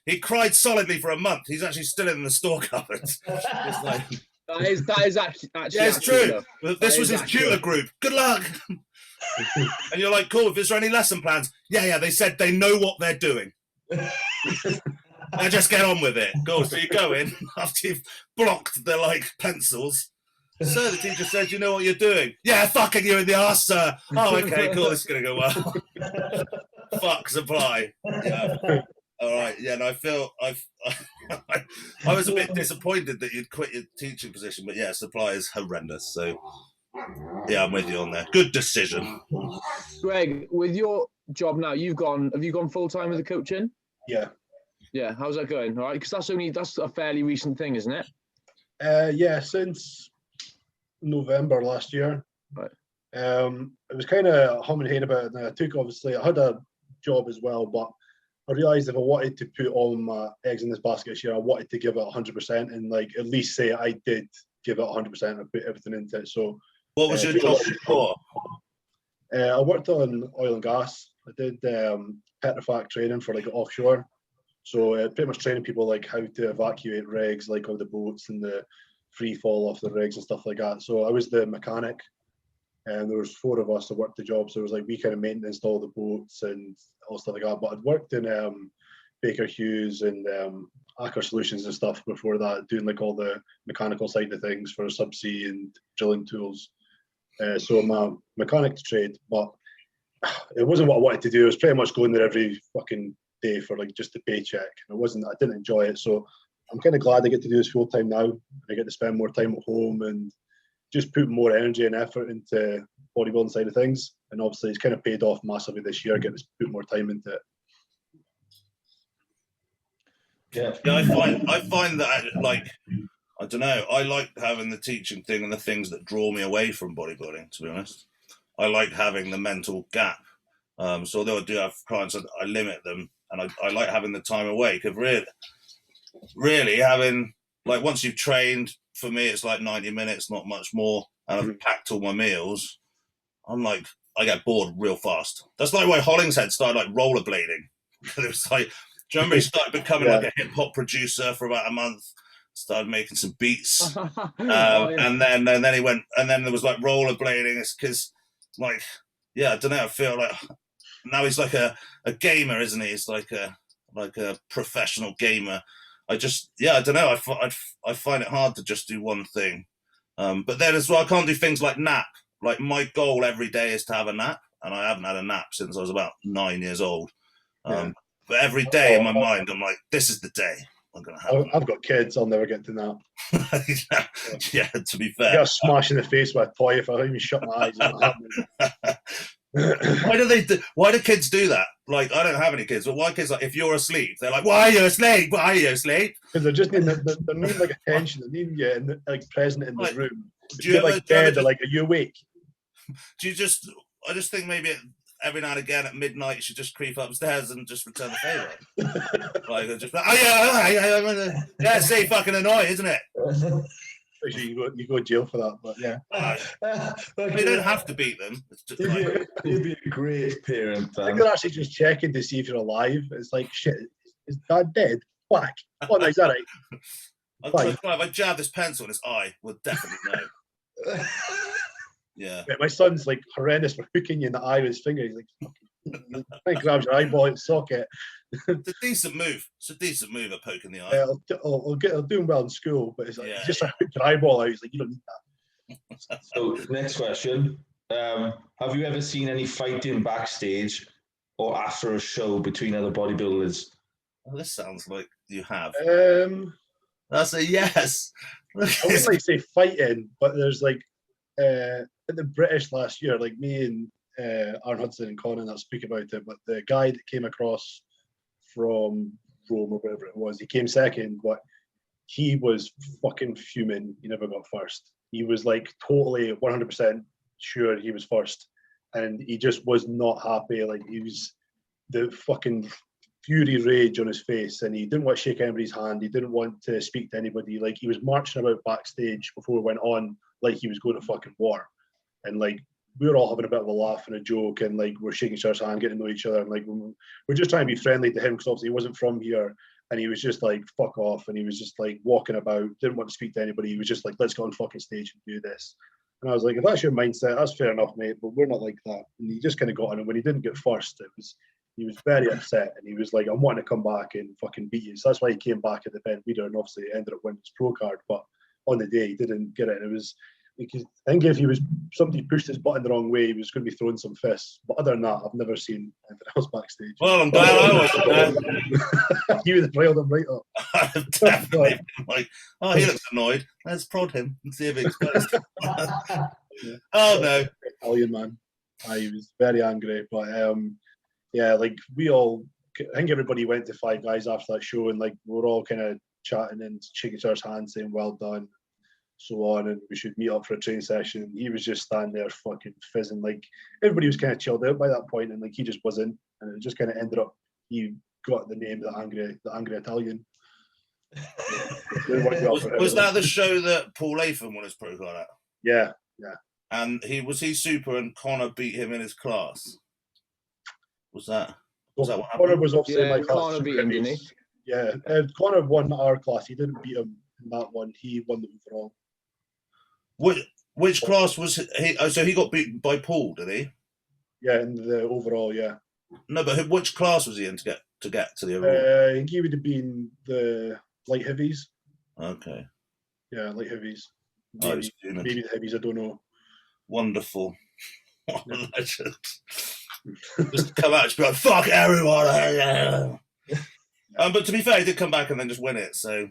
he cried solidly for a month. He's actually still in the store cupboard. It's like, that is actually yeah, it's true. This was his tutor group. Good luck. And you're like, cool, is there any lesson plans? Yeah, they said they know what they're doing. I just get on with it. Go. So you go in after you've blocked the pencils. So the teacher says, "You know what you're doing?" "Yeah, fucking you in the arse, sir." "Oh, okay, cool. This is gonna go well." Fuck supply. Yeah. All right. Yeah. And I was a bit disappointed that you'd quit your teaching position, but yeah, supply is horrendous. So yeah, I'm with you on there. Good decision. Greg, with your job now, have you gone full time with the coaching? Yeah. Yeah. How's that going? All right, because that's a fairly recent thing, isn't it? Yeah, since November last year. Right. It was kind of humming and haying about it. And I had a job as well, but I realised if I wanted to put all my eggs in this basket this year, I wanted to give it 100% and at least say I did give it 100% and put everything into it. So what was your job before? I worked on oil and gas. I did petrofac training for offshore. So pretty much training people how to evacuate rigs, on the boats and the free fall off the rigs and stuff like that. So I was the mechanic, and there was 4 of us that worked the job. So it was we kind of maintenance all the boats and all stuff like that. But I'd worked in Baker Hughes and Aker Solutions and stuff before that, doing all the mechanical side of things for subsea and drilling tools. So I'm a mechanic to trade, but it wasn't what I wanted to do. I was pretty much going there every fucking day for just a paycheck. I didn't enjoy it. So I'm kind of glad I get to do this full time now. I get to spend more time at home and just put more energy and effort into bodybuilding side of things. And obviously it's kind of paid off massively this year, getting to put more time into it. Yeah, I find that I don't know. I like having the teaching thing and the things that draw me away from bodybuilding, to be honest. I like having the mental gap. So although I do have clients, I limit them, and I like having the time away, because really having, once you've trained, for me, it's 90 minutes, not much more, and I've packed all my meals. I get bored real fast. That's why Hollingshead started rollerblading. It was do you remember he started becoming a hip hop producer for about a month? Started making some beats, and then he went, and then there was rollerblading. It's because I don't know. I feel now he's a gamer, isn't he? He's a professional gamer. I don't know. I find it hard to just do one thing, but then as well, I can't do things like nap. My goal every day is to have a nap, and I haven't had a nap since I was about 9 years old. But every day in my mind, I'm this is the day I'm going to have. I've got kids. I'll never get to nap. Yeah, to be fair. I got a smash in the face with a toy if I don't even shut my eyes. Why do kids do that? I don't have any kids, but why kids if you're asleep, they're "Why are you asleep? Why are you asleep?" Because they're just needing attention. They need you present in the room. Do you ever dead? Are you awake? Do you just? I just think maybe every now and again at midnight you should just creep upstairs and just return the favour. Yeah, see, fucking annoying, isn't it? Actually, you go to jail for that, but yeah. You don't have to beat them. It's just you'd be a great parent. I think they're actually just checking to see if you're alive. It's shit, is Dad dead? Whack. Oh, no, is that right? If I jab this pencil in his eye, we'll definitely know. Yeah. My son's horrendous for hooking you in the eye with his finger. He's he grabs your eyeball in the socket. It's a decent move. It's a decent move at poking the eye. I'll do him well in school, but it's just a hook your eyeball out. He's you don't need that. So next question. Have you ever seen any fighting backstage or after a show between other bodybuilders? Well, this sounds like you have. That's a yes. I wouldn't say fighting, but there's in the British last year, me and Arnold Hudson and Conan that speak about it, but the guy that came across from Rome or wherever it was, he came second, but he was fucking fuming. He never got first. He was totally 100% sure he was first, and he just was not happy. He was the fucking fury rage on his face, and he didn't want to shake anybody's hand. He didn't want to speak to anybody. He was marching about backstage before we went on he was going to fucking war. And we were all having a bit of a laugh and a joke, and we're shaking each other's hand, getting to know each other, and we're just trying to be friendly to him because obviously he wasn't from here, and he was just fuck off, and he was just walking about, didn't want to speak to anybody. He was just let's go on fucking stage and do this. And I was if that's your mindset, that's fair enough, mate, but we're not like that. And he just kind of got on, and when he didn't get first, he was very upset, and he was like, "I'm wanting to come back and fucking beat you." So that's why he came back at the event leader, and obviously ended up winning his pro card. But on the day, he didn't get it, and it was because I think if somebody pushed his button the wrong way, he was going to be throwing some fists. But other than that, I've never seen anything else backstage. Well, I'm glad I wasn't there. You would have railed him right up. I've definitely been like, oh, he looks annoyed. Let's prod him and see if he explains. Oh no, Italian man. He was very angry, but yeah, like I think everybody went to Five Guys after that show, and like we were all kind of chatting and shaking each other's hands, saying well done, so on, and we should meet up for a training session. He was just standing there fucking fizzing. Like everybody was kind of chilled out by that point, and like he just wasn't, and it just kind of ended up he got the name the angry Italian. Was that the show that Paul Latham won his pro card at? Yeah. And was he super and Connor beat him in his class? Was that what happened? Connor was obviously my class. Connor beat him, didn't he? Yeah, Connor won our class. He didn't beat him in that one. He won the overall. Which class was he? Oh, so he got beaten by Paul, did he? Yeah, in the overall, yeah. No, but which class was he in to get to the overall? I think he would have been the light heavies. Okay. Yeah, light heavies. Maybe the heavies. I don't know. Wonderful. What a legend. Just come out and be like, fuck everyone. But to be fair, he did come back and then just win it. So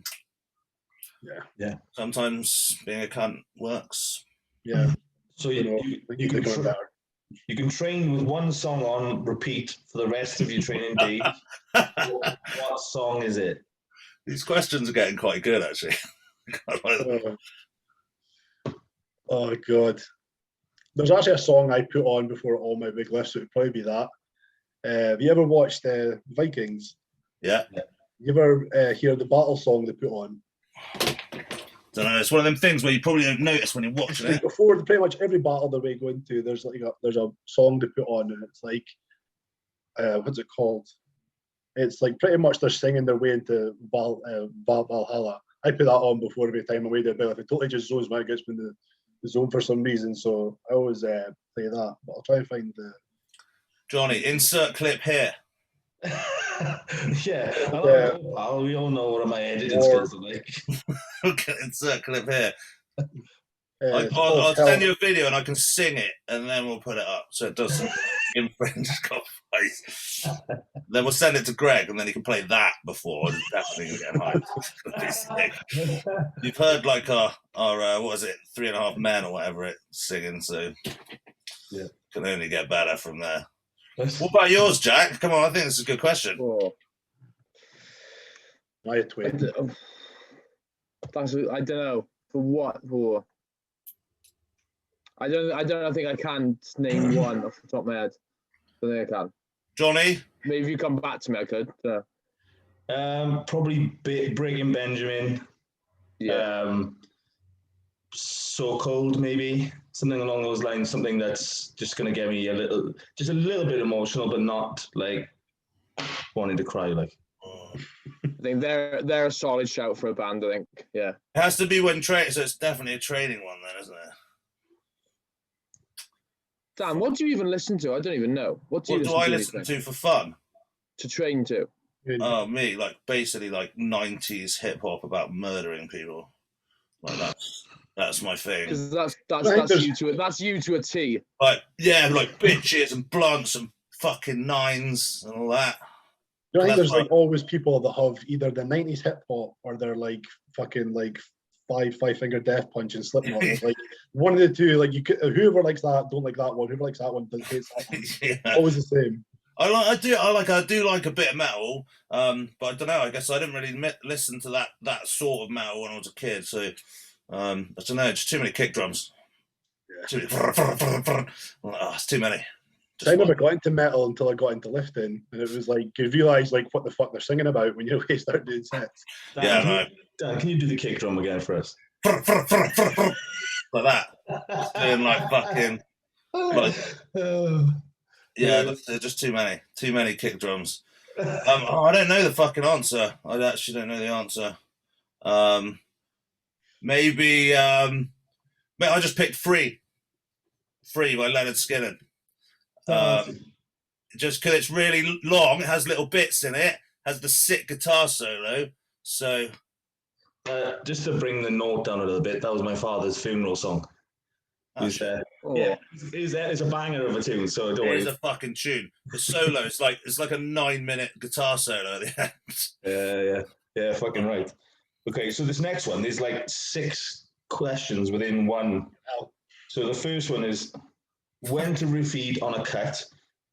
yeah. Sometimes being a cunt works. Yeah. So you can train with one song on repeat for the rest of your training days. What song is it? These questions are getting quite good, actually. Oh God. There's actually a song I put on before all my big lifts. It would probably be that. Have you ever watched Vikings? Yeah. You ever hear the battle song they put on? Don't know. It's one of them things where you probably don't notice when you're watching it. Before pretty much every battle that we go into, there's a song to put on, and it's like, what's it called? It's like pretty much they're singing their way into Valhalla. I put that on before every time I weighed it, but if it totally just zones me, it gets me in the zone for some reason. So I always play that, but I'll try and find the. Johnny, insert clip here. Yeah, we all know what my editing skills are like. Okay, insert clip here. I'll send you a video and I can sing it, and then we'll put it up so it doesn't infringe copyright. Then we'll send it to Greg, and then he can play that before. And definitely get hyped. You've heard like our what is it, 3.5 Men or whatever it singing, so yeah, can only get better from there. What about yours, Jack? Come on, I think this is a good question. Oh. I don't know for what for. I don't think I can name one off the top of my head. I don't think I can. Johnny? Maybe if you come back to me, I could. Probably Breaking Benjamin. Yeah. So Cold, maybe something along those lines. Something that's just going to get me a little bit emotional, but not like wanting to cry. Like, I think they're a solid shout for a band. I think, yeah. It has to be when training, so it's definitely a training one, then, isn't it? Dan, what do you even listen to? I don't even know. What do I listen to for fun? To train to? Oh, me, like basically like 90s hip hop about murdering people. Like that's my thing. Because that's you to a T. Like like bitches and blunts and fucking nines and all that. I think there's like always people that have either the 90s hip hop or they're like fucking like five finger death punch and Slipknot. Like one of the two. Like whoever likes that, don't like that one. Whoever likes that one, hates that one. Yeah. Always the same. I do like a bit of metal, but I don't know. I guess I didn't really listen to that sort of metal when I was a kid. So I don't know. Just too many kick drums. Yeah. It's too many. I never got into metal until I got into lifting, and it was like you realise like what the fuck they're singing about when you start doing sets. Dan, can you do the kick drum again for us? Like that. Just doing like fucking. Yeah, they're just too many kick drums. I don't know the fucking answer. I actually don't know the answer. Maybe I just picked Free by Leonard Skinner. just because it's really long, it has little bits in it, has the sick guitar solo. So, just to bring the note down a little bit, that was my father's funeral song. It's a banger of a tune, so don't worry. It is a fucking tune. The solo, it's like a 9-minute guitar solo at the end. Yeah, fucking right. Okay, so this next one, there's like 6 questions within one. So the first one is when to refeed on a cut.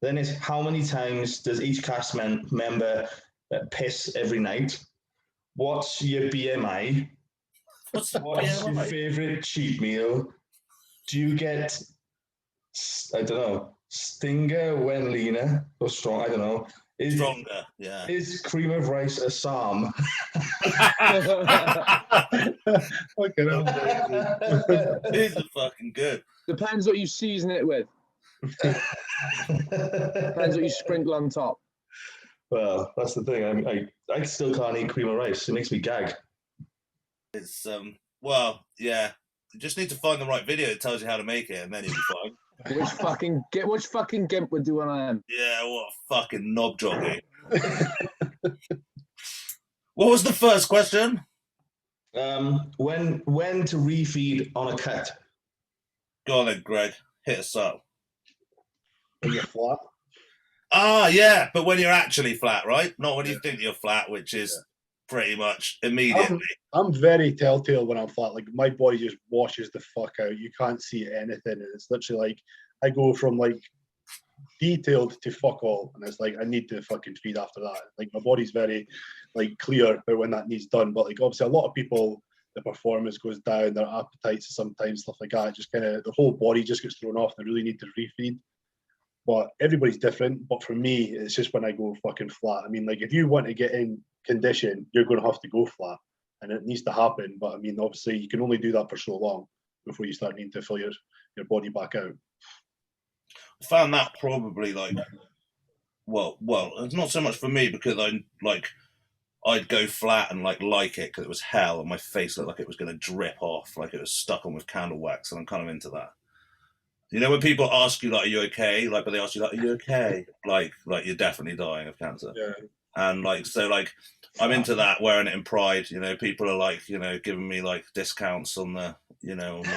Then is how many times does each cast member piss every night? What's your BMI? What's your favorite cheat meal? Do you get, I don't know, stinger when leaner or strong? I don't know. Stronger, yeah. Is cream of rice a psalm? These are fucking good. Depends what you season it with. Depends what you sprinkle on top. Well, that's the thing. I still can't eat cream of rice. It makes me gag. It's well, yeah. You just need to find the right video that tells you how to make it, and then you'll be fine. Which fucking gimp would do one of them? Yeah, what a fucking knob jockey. What was the first question? When to refeed on a cut? Go on then, Greg. Hit us up. When you're flat. Ah, yeah, but when you're actually flat, right? Not when you think you're flat, which is pretty much immediately. I'm very telltale when I'm flat. Like, my body just washes the fuck out. You can't see anything. And it's literally like, I go from like detailed to fuck all. And it's like, I need to fucking feed after that. Like, my body's very like clear about when that needs done. But like, obviously a lot of people, the performance goes down, their appetites sometimes, stuff like that. Just kind of, the whole body just gets thrown off. They really need to refeed. But everybody's different. But for me, it's just when I go fucking flat. I mean, like, if you want to get in condition, you're going to have to go flat. And it needs to happen. But I mean, obviously, you can only do that for so long before you start needing to fill your body back out. I found that probably like, well, it's not so much for me because I'd go flat and like it because it was hell and my face looked like it was going to drip off, like it was stuck on with candle wax, and I'm kind of into that. You know, when people ask you like, "Are you okay?" Like, but they ask you like, "Are you okay?" Like you're definitely dying of cancer. Yeah. And like, so like, I'm into that, wearing it in pride. You know, people are like, you know, giving me like discounts on the, you know, on the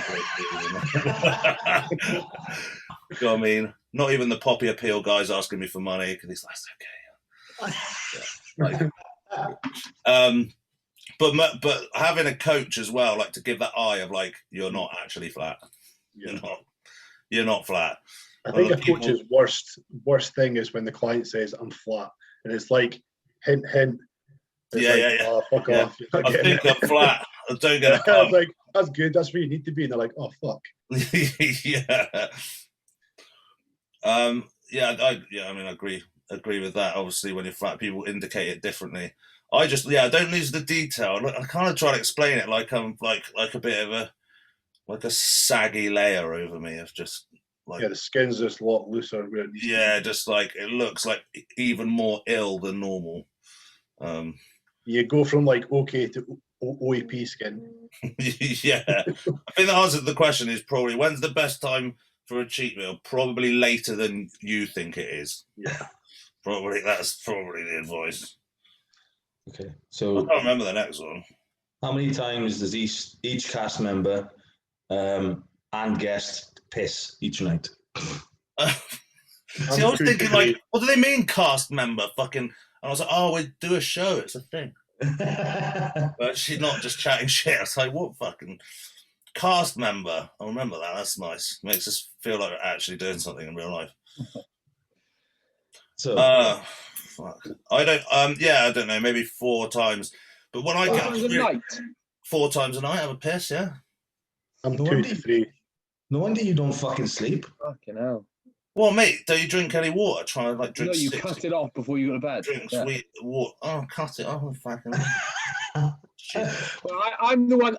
you know what I mean? Not even the Poppy Appeal guys asking me for money because he's like, okay. Yeah. Like, but having a coach as well, like to give that eye of like, you're not actually flat. Yeah. You're not flat. I think a coach's worst thing is when the client says, "I'm flat," and it's like, hint. It's yeah. Oh, fuck off. I think I'm flat. I don't get it. I was like, that's good. That's where you need to be. And they're like, oh, fuck. Yeah. I mean, I agree with that. Obviously, when you're flat, people indicate it differently. I don't lose the detail. I kind of try to explain it like I'm like a bit of a saggy layer over me of just like, the skin's just a lot looser. Just like it looks like even more ill than normal. You go from like okay to OAP skin. Yeah, I think the answer to the question is probably when's the best time for a cheat meal? Probably later than you think it is. Yeah, that's probably the advice. Okay, so I can't remember the next one. How many times does each cast member and guest piss each night? See, I was thinking like, what do they mean, cast member? Fucking, and I was like, oh, we do a show. It's a thing. But she's not just chatting shit. I was like, what fucking cast member? I remember that. That's nice. Makes us feel like we're actually doing something in real life. So, fuck. I don't know. Maybe 4 times. But when I get 4 times a night, I have a piss. Yeah. I'm 2 to 3. No wonder you don't fucking sleep. Fucking hell. Well, mate, don't you drink any water? Try and like drink. No, you cut it off before you go to bed. Drink sweet water. Oh, cut it off, fucking. Well, I'm the one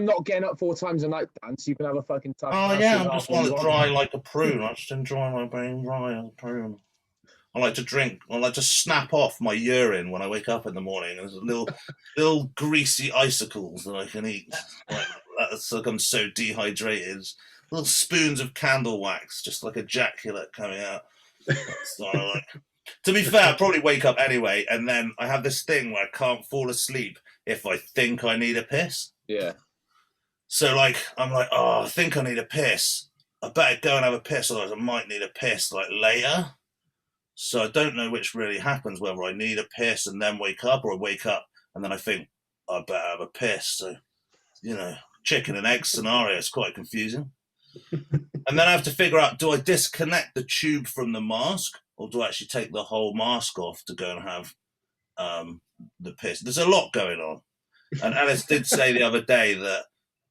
not getting up 4 times a night, Dan. So you can have a fucking time. Oh yeah, I just want to dry like a prune. I just enjoy my brain dry like a prune. I like to drink. I like to snap off my urine when I wake up in the morning. There's little greasy icicles that I can eat. That's like I'm so dehydrated. Little spoons of candle wax, just like ejaculate coming out. So, like, to be fair, I'd probably wake up anyway, and then I have this thing where I can't fall asleep if I think I need a piss. Yeah. So, like, I'm like, oh, I think I need a piss. I better go and have a piss, otherwise I might need a piss, like, later. So I don't know which really happens, whether I need a piss and then wake up, or I wake up and then I think, I better have a piss. So, you know, chicken and egg scenario is quite confusing. And then I have to figure out, do I disconnect the tube from the mask, or do I actually take the whole mask off to go and have the piss? There's a lot going on. And Alice did say the other day that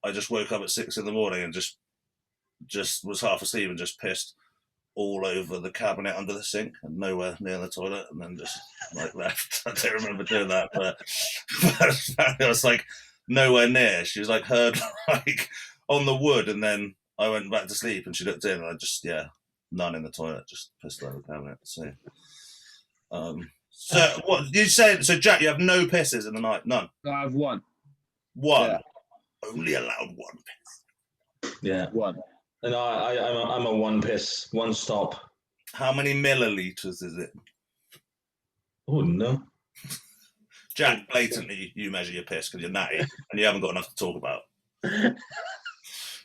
I just woke up at 6 a.m. and just was half asleep and just pissed all over the cabinet under the sink and nowhere near the toilet, and then just like left. I don't remember doing that, but it was like nowhere near. She was like heard like on the wood, and then I went back to sleep and she looked in and I just, none in the toilet, just pissed all over the cabinet. So what you said? So Jack, you have no pisses in the night? None? I have one. One? Yeah. Only allowed one piss? Yeah. One. And I'm a one piss, one stop. How many milliliters is it? Oh, no. Jack, blatantly, you measure your piss because you're natty and you haven't got enough to talk about.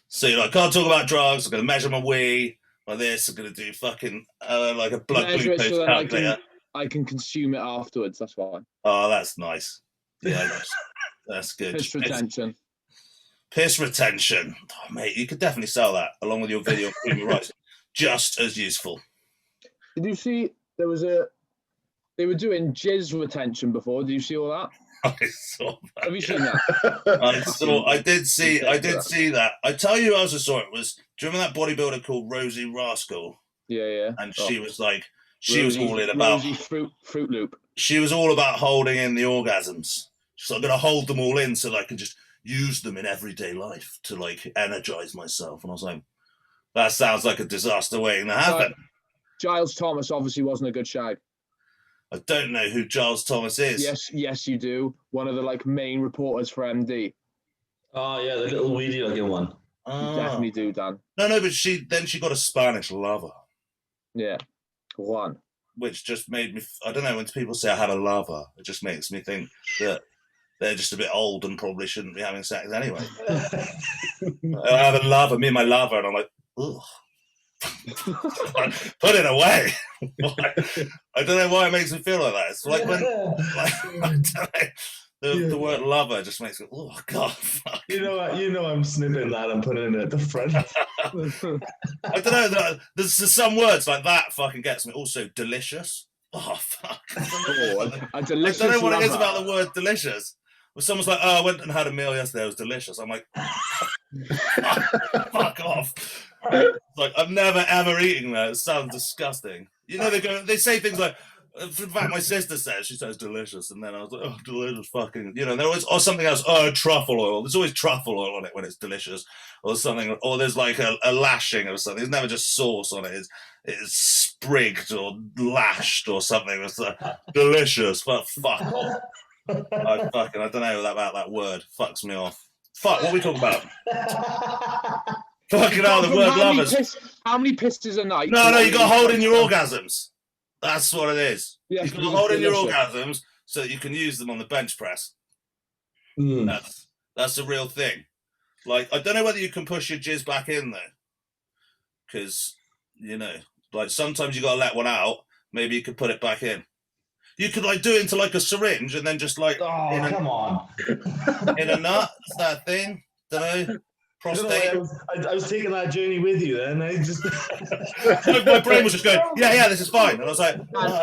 So you're like, can't talk about drugs, I'm going to measure my wee, like this, I'm going to do fucking, like a blood glucose so calculator. I can consume it afterwards, that's fine. Oh, that's nice. Yeah, that's good. Piss retention. Piss retention. Oh, mate, you could definitely sell that along with your video human rights. Just as useful. Did you see they were doing jizz retention before? Did you see all that? I saw that. Have you seen that? I did see that. I tell you who else I saw it was, do you remember that bodybuilder called Rosie Rascal? Yeah. And she was like, was all in about Rosie Fruit Loop. She was all about holding in the orgasms. She's like, I'm gonna hold them all in so that I can just use them in everyday life to like energize myself. And I was like, that sounds like a disaster waiting to happen. Giles Thomas obviously wasn't a good shag. I don't know who Giles Thomas is. Yes, you do. One of the like main reporters for MD. Oh yeah, the little weedy looking one. You definitely do, Dan. No, but she got a Spanish lover. Yeah, one. Which just made me, I don't know, when people say I had a lover, it just makes me think that they're just a bit old and probably shouldn't be having sex anyway. I have a lover, me and my lover, and I'm like, ugh. Put it away. I don't know why it makes me feel like that. It's like when the word lover just makes me, oh god, fuck. You know I'm snipping that and putting it at the front. I don't know, there's some words like that fucking gets me. Also delicious. Oh fuck. A delicious I don't know what lover. it is about the word delicious. When someone's like, oh, I went and had a meal yesterday, it was delicious. I'm like, fuck off. Like, I've never ever eaten that. It sounds disgusting. You know, they say things like, in fact, my sister says, she says delicious, and then I was like, oh, delicious, fucking, you know, there was, or something else, oh, truffle oil. There's always truffle oil on it when it's delicious, or something, or there's like a lashing or something. There's never just sauce on it. It's sprigged or lashed or something. It's delicious, but fuck off. I don't know about that word. Fucks me off. Fuck, what are we talking about? Fucking hell, the word lovers. How many pisses a night? No, you got to hold in your orgasms. That's what it is. Yeah, you got to hold in your orgasms so that you can use them on the bench press. That's the real thing. Like, I don't know whether you can push your jizz back in though, because you know, like sometimes you got to let one out. Maybe you could put it back in. You could like do it into like a syringe and then just like come on in a nut. Is that a thing? Don't know. Prostate. I was taking that journey with you then. I just my brain was just going, yeah, this is fine. And I was like,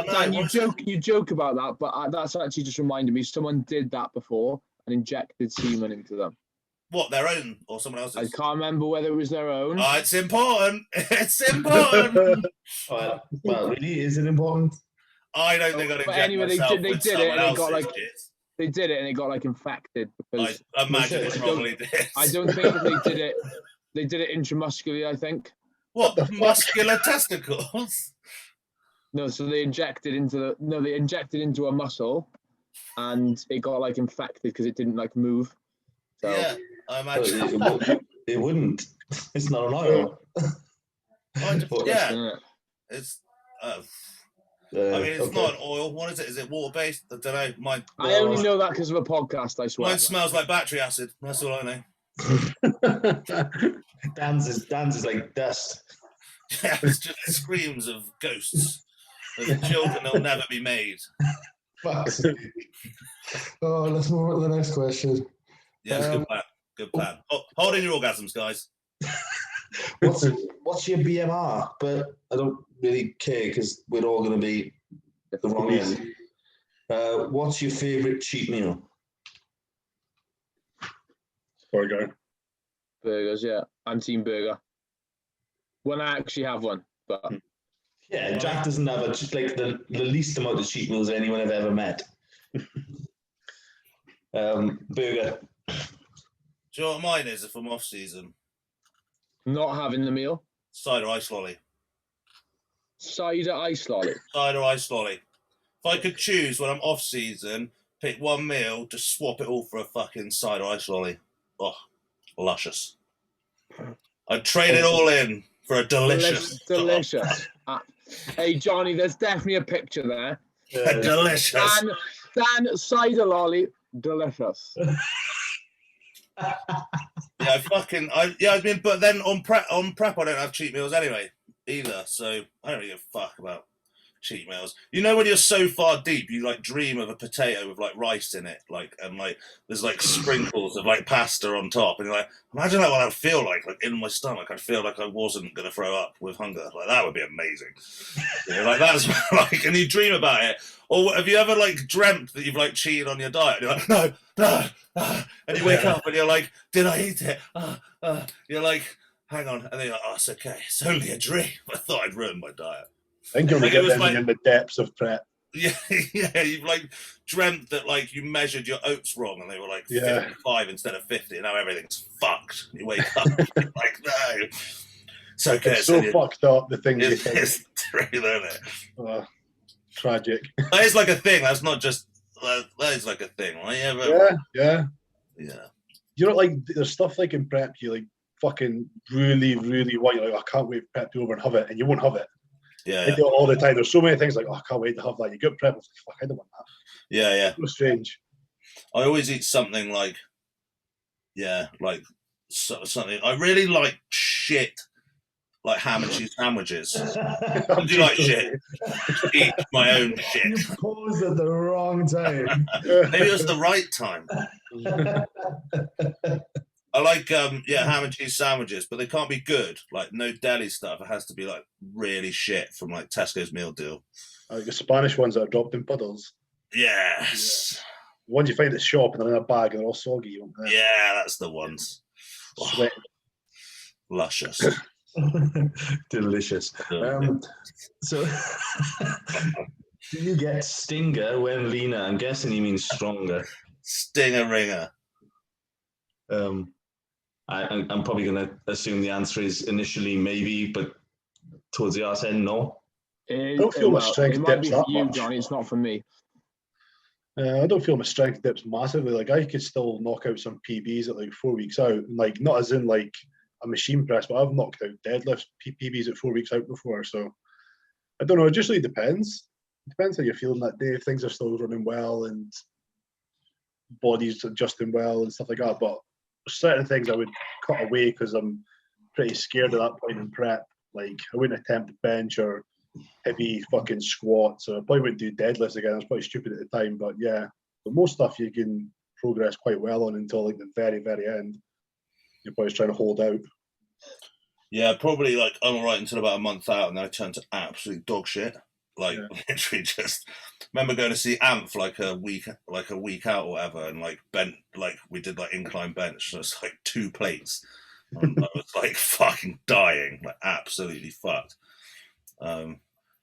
Dan, you joke about that, but that's actually just reminded me. Someone did that before and injected semen into them. What, their own or someone else's? I can't remember whether it was their own. Oh, it's important. It's important. Well, really, is it important? I don't think I'd inject anyway, myself they with did it, and it got like shit. They did it, and it got like infected because I imagine it probably did. I don't think they did it. They did it intramuscularly, I think. What, muscular testicles? No, so they injected into a muscle, and it got like infected because it didn't like move. So, yeah, I imagine it wouldn't. It's not an oil. Yeah, it's. I mean, it's not an oil. What is it? Is it water-based? I don't know. I only know that because of a podcast, I swear. Mine smells like battery acid. That's all I know. Dan's is like dust. Yeah, it's just screams of ghosts. Of children that'll never be made. Fuck's sake. Oh, let's move on to the next question. Yeah, good plan. Good plan. Oh, hold in your orgasms, guys. What's your BMR? But I don't really care because we're all going to be at the wrong end. What's your favourite cheat meal? Burger. Burgers, yeah. I'm team burger. When I actually have one, but Yeah, Jack doesn't have the least amount of cheat meals anyone I've ever met. Burger. Do you know what mine is if I'm off season? not having the meal. Cider ice lolly. Cider ice lolly. Cider ice lolly. If I could choose when I'm off season, pick one meal, just swap it all for a fucking cider ice lolly. Oh, luscious. I'd trade it all in for a delicious. Delicious. Hey, Johnny, there's definitely a picture there. Delicious. Dan cider lolly, delicious. Yeah, I mean, but then on prep, I don't have cheat meals anyway either, so I don't really give a fuck about cheat meals. You know, when you're so far deep, you like dream of a potato with like rice in it, and there's like sprinkles of like pasta on top, and you're like, imagine what I'd feel like in my stomach. I'd feel like I wasn't gonna throw up with hunger. Like that would be amazing. You know, like that's like, and you dream about it. Or have you ever like dreamt that you've like cheated on your diet? And you're like, no, and you wake up and you're like, did I eat it? You're like, hang on, and then you're like, oh, it's okay, it's only a dream. I thought I'd ruined my diet. I think you'll get them in the depths of prep. Yeah, you've like dreamt that like you measured your oats wrong and they were like 55 instead of 50, and now everything's fucked. You wake up and you're like, no. It's okay. It's so fucked up, the things you think. It's true, isn't it? Tragic. That is like a thing. That's not just, that is like a thing. Like, yeah. You know, like, there's stuff like in prep, you like fucking really, really want, you're like, I can't wait for prep to be over and have it, and you won't have it. Yeah. They do it all the time. There's so many things like, oh, I can't wait to have that. You get prep, it's like, fuck, I don't want that. Yeah. It's so strange. I always eat something like, something. I really like shit, like ham and cheese sandwiches. I do like shit. Eat my own shit. You paused at the wrong time. Maybe it was the right time. I like ham and cheese sandwiches, but they can't be good. Like no deli stuff. It has to be like really shit from like Tesco's meal deal. Like the Spanish ones that are dropped in puddles. Yes. Yeah. The ones you find at the shop and they're in a bag and they're all soggy. Yeah, that's the ones. Sweat. Luscious. Delicious. So, do you get stinger when leaner? I'm guessing you mean stronger. Stinger ringer. I'm probably going to assume the answer is initially maybe, but towards the arse end, no. I don't feel my strength dips that you, much. Johnny. It's not for me. I don't feel my strength dips massively. Like I could still knock out some PBs at like 4 weeks out. Like not as in like a machine press, but I've knocked out deadlifts PBs at 4 weeks out before. So I don't know. It just really depends. It depends how you're feeling that day. If things are still running well and body's adjusting well and stuff like that. But certain things I would cut away because I'm pretty scared at that point in prep. Like I wouldn't attempt bench or heavy fucking squats, or I probably wouldn't do deadlifts again. I was probably stupid at the time, but yeah, but most stuff you can progress quite well on until like the very, very end. You're probably trying to hold out. Yeah, probably like I'm alright until about a month out, and then I turn to absolute dog shit. Like literally just remember going to see Amp for like a week out or whatever, and like bent, like we did like incline bench, so it's like 2 plates. And I was like fucking dying, like absolutely fucked.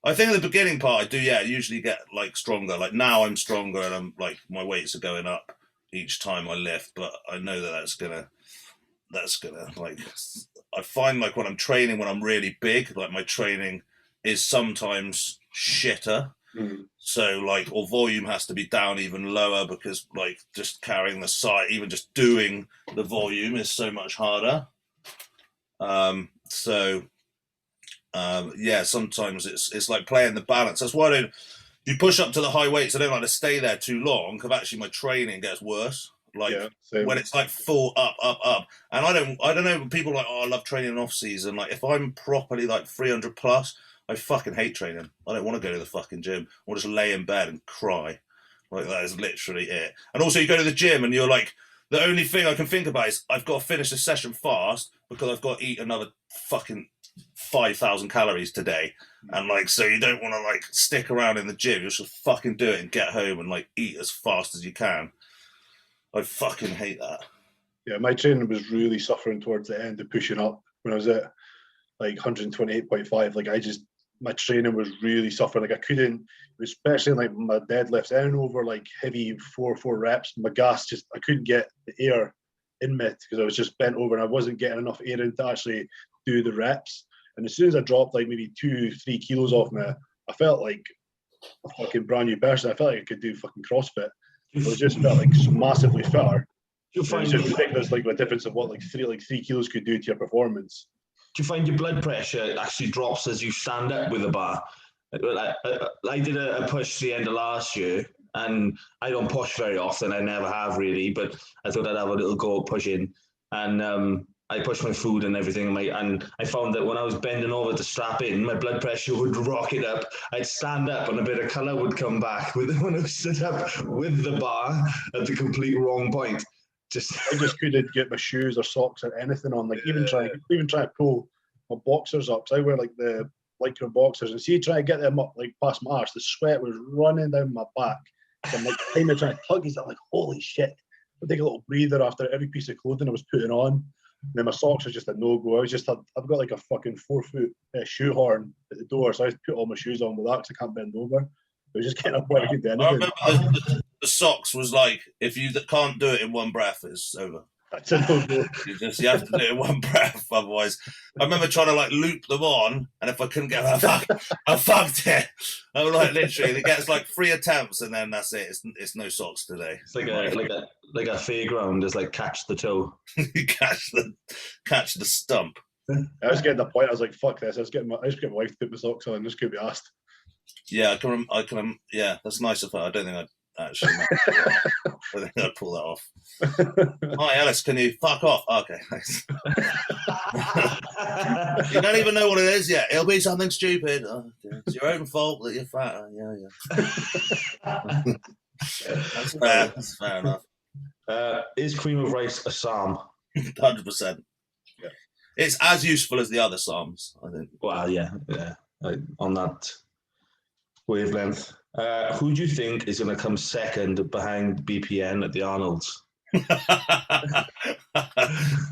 I think at the beginning part I do usually get like stronger. Like now I'm stronger and I'm like my weights are going up each time I lift, but I know that's gonna like, I find like when I'm training, when I'm really big, like my training is sometimes shitter. So like, or volume has to be down even lower because like just carrying the side, even just doing the volume is so much harder. So sometimes it's like playing the balance. That's why I don't. You push up to the high weights. I don't like to stay there too long because actually my training gets worse. Like when it's like full up, and I don't know. People are like, I love training in off season. Like if I'm properly like 300 plus, I fucking hate training. I don't want to go to the fucking gym. I want to just lay in bed and cry. Like that is literally it. And also you go to the gym and you're like, the only thing I can think about is I've got to finish the session fast because I've got to eat another fucking 5,000 calories today. And like, so you don't want to like stick around in the gym. You should fucking do it and get home and like eat as fast as you can. I fucking hate that. Yeah, my training was really suffering towards the end of pushing up when I was at like 128.5. Like my training was really suffering. Like I couldn't, especially like my deadlifts and over like heavy 4 reps. My gas I couldn't get the air in me because I was just bent over and I wasn't getting enough air in to actually do the reps. And as soon as I dropped like maybe 2-3 kilos off me, I felt like a fucking brand new person. I felt like I could do fucking CrossFit. I just felt like massively fitter. You find it's ridiculous, like the difference of what like 3 kilos could do to your performance. Do you find your blood pressure actually drops as you stand up with a bar? I did a push the end of last year, and I don't push very often. I never have really, but I thought I'd have a little go at pushing, and I pushed my food and everything. And I found that when I was bending over to strap in, my blood pressure would rocket up. I'd stand up, and a bit of colour would come back when I stood up with the bar at the complete wrong point. I just couldn't get my shoes or socks or anything on. Like even try to pull my boxers up. So I wear like the lycra boxers, and see try to get them up like past my arse. The sweat was running down my back. So I'm like kind of trying to tug. I'm like, holy shit! I take a little breather after every piece of clothing I was putting on. And then my socks are just a no-go. I've got like a fucking 4-foot shoehorn at the door, so I just put all my shoes on with that because I can't bend over. I was just getting up where I could do anything. I remember the socks was like, if you can't do it in one breath, it's over. That's a no-go. You have to do it in one breath, otherwise. I remember trying to like loop them on, and if I couldn't get them, I fucked it. I was like, literally, it gets like 3 attempts, and then that's it. It's no socks today. It's like a fairground. It's like catch the toe. You catch the stump. I was getting the point. I was like, fuck this. I just get my wife to put my socks on. Just could be asked. Yeah, I can. Yeah, that's nice of her. I don't think I'd actually. I think I'd pull that off. Hi, Alice. Can you fuck off? Okay, thanks. You don't even know what it is yet. It'll be something stupid. Oh, it's your own fault that you're fat. Yeah. That's fair. That's fair enough. Is cream of rice a psalm? 100%. Yeah. It's as useful as the other psalms, I think. Well, yeah. On that wavelength. Who do you think is going to come second behind BPN at the Arnolds?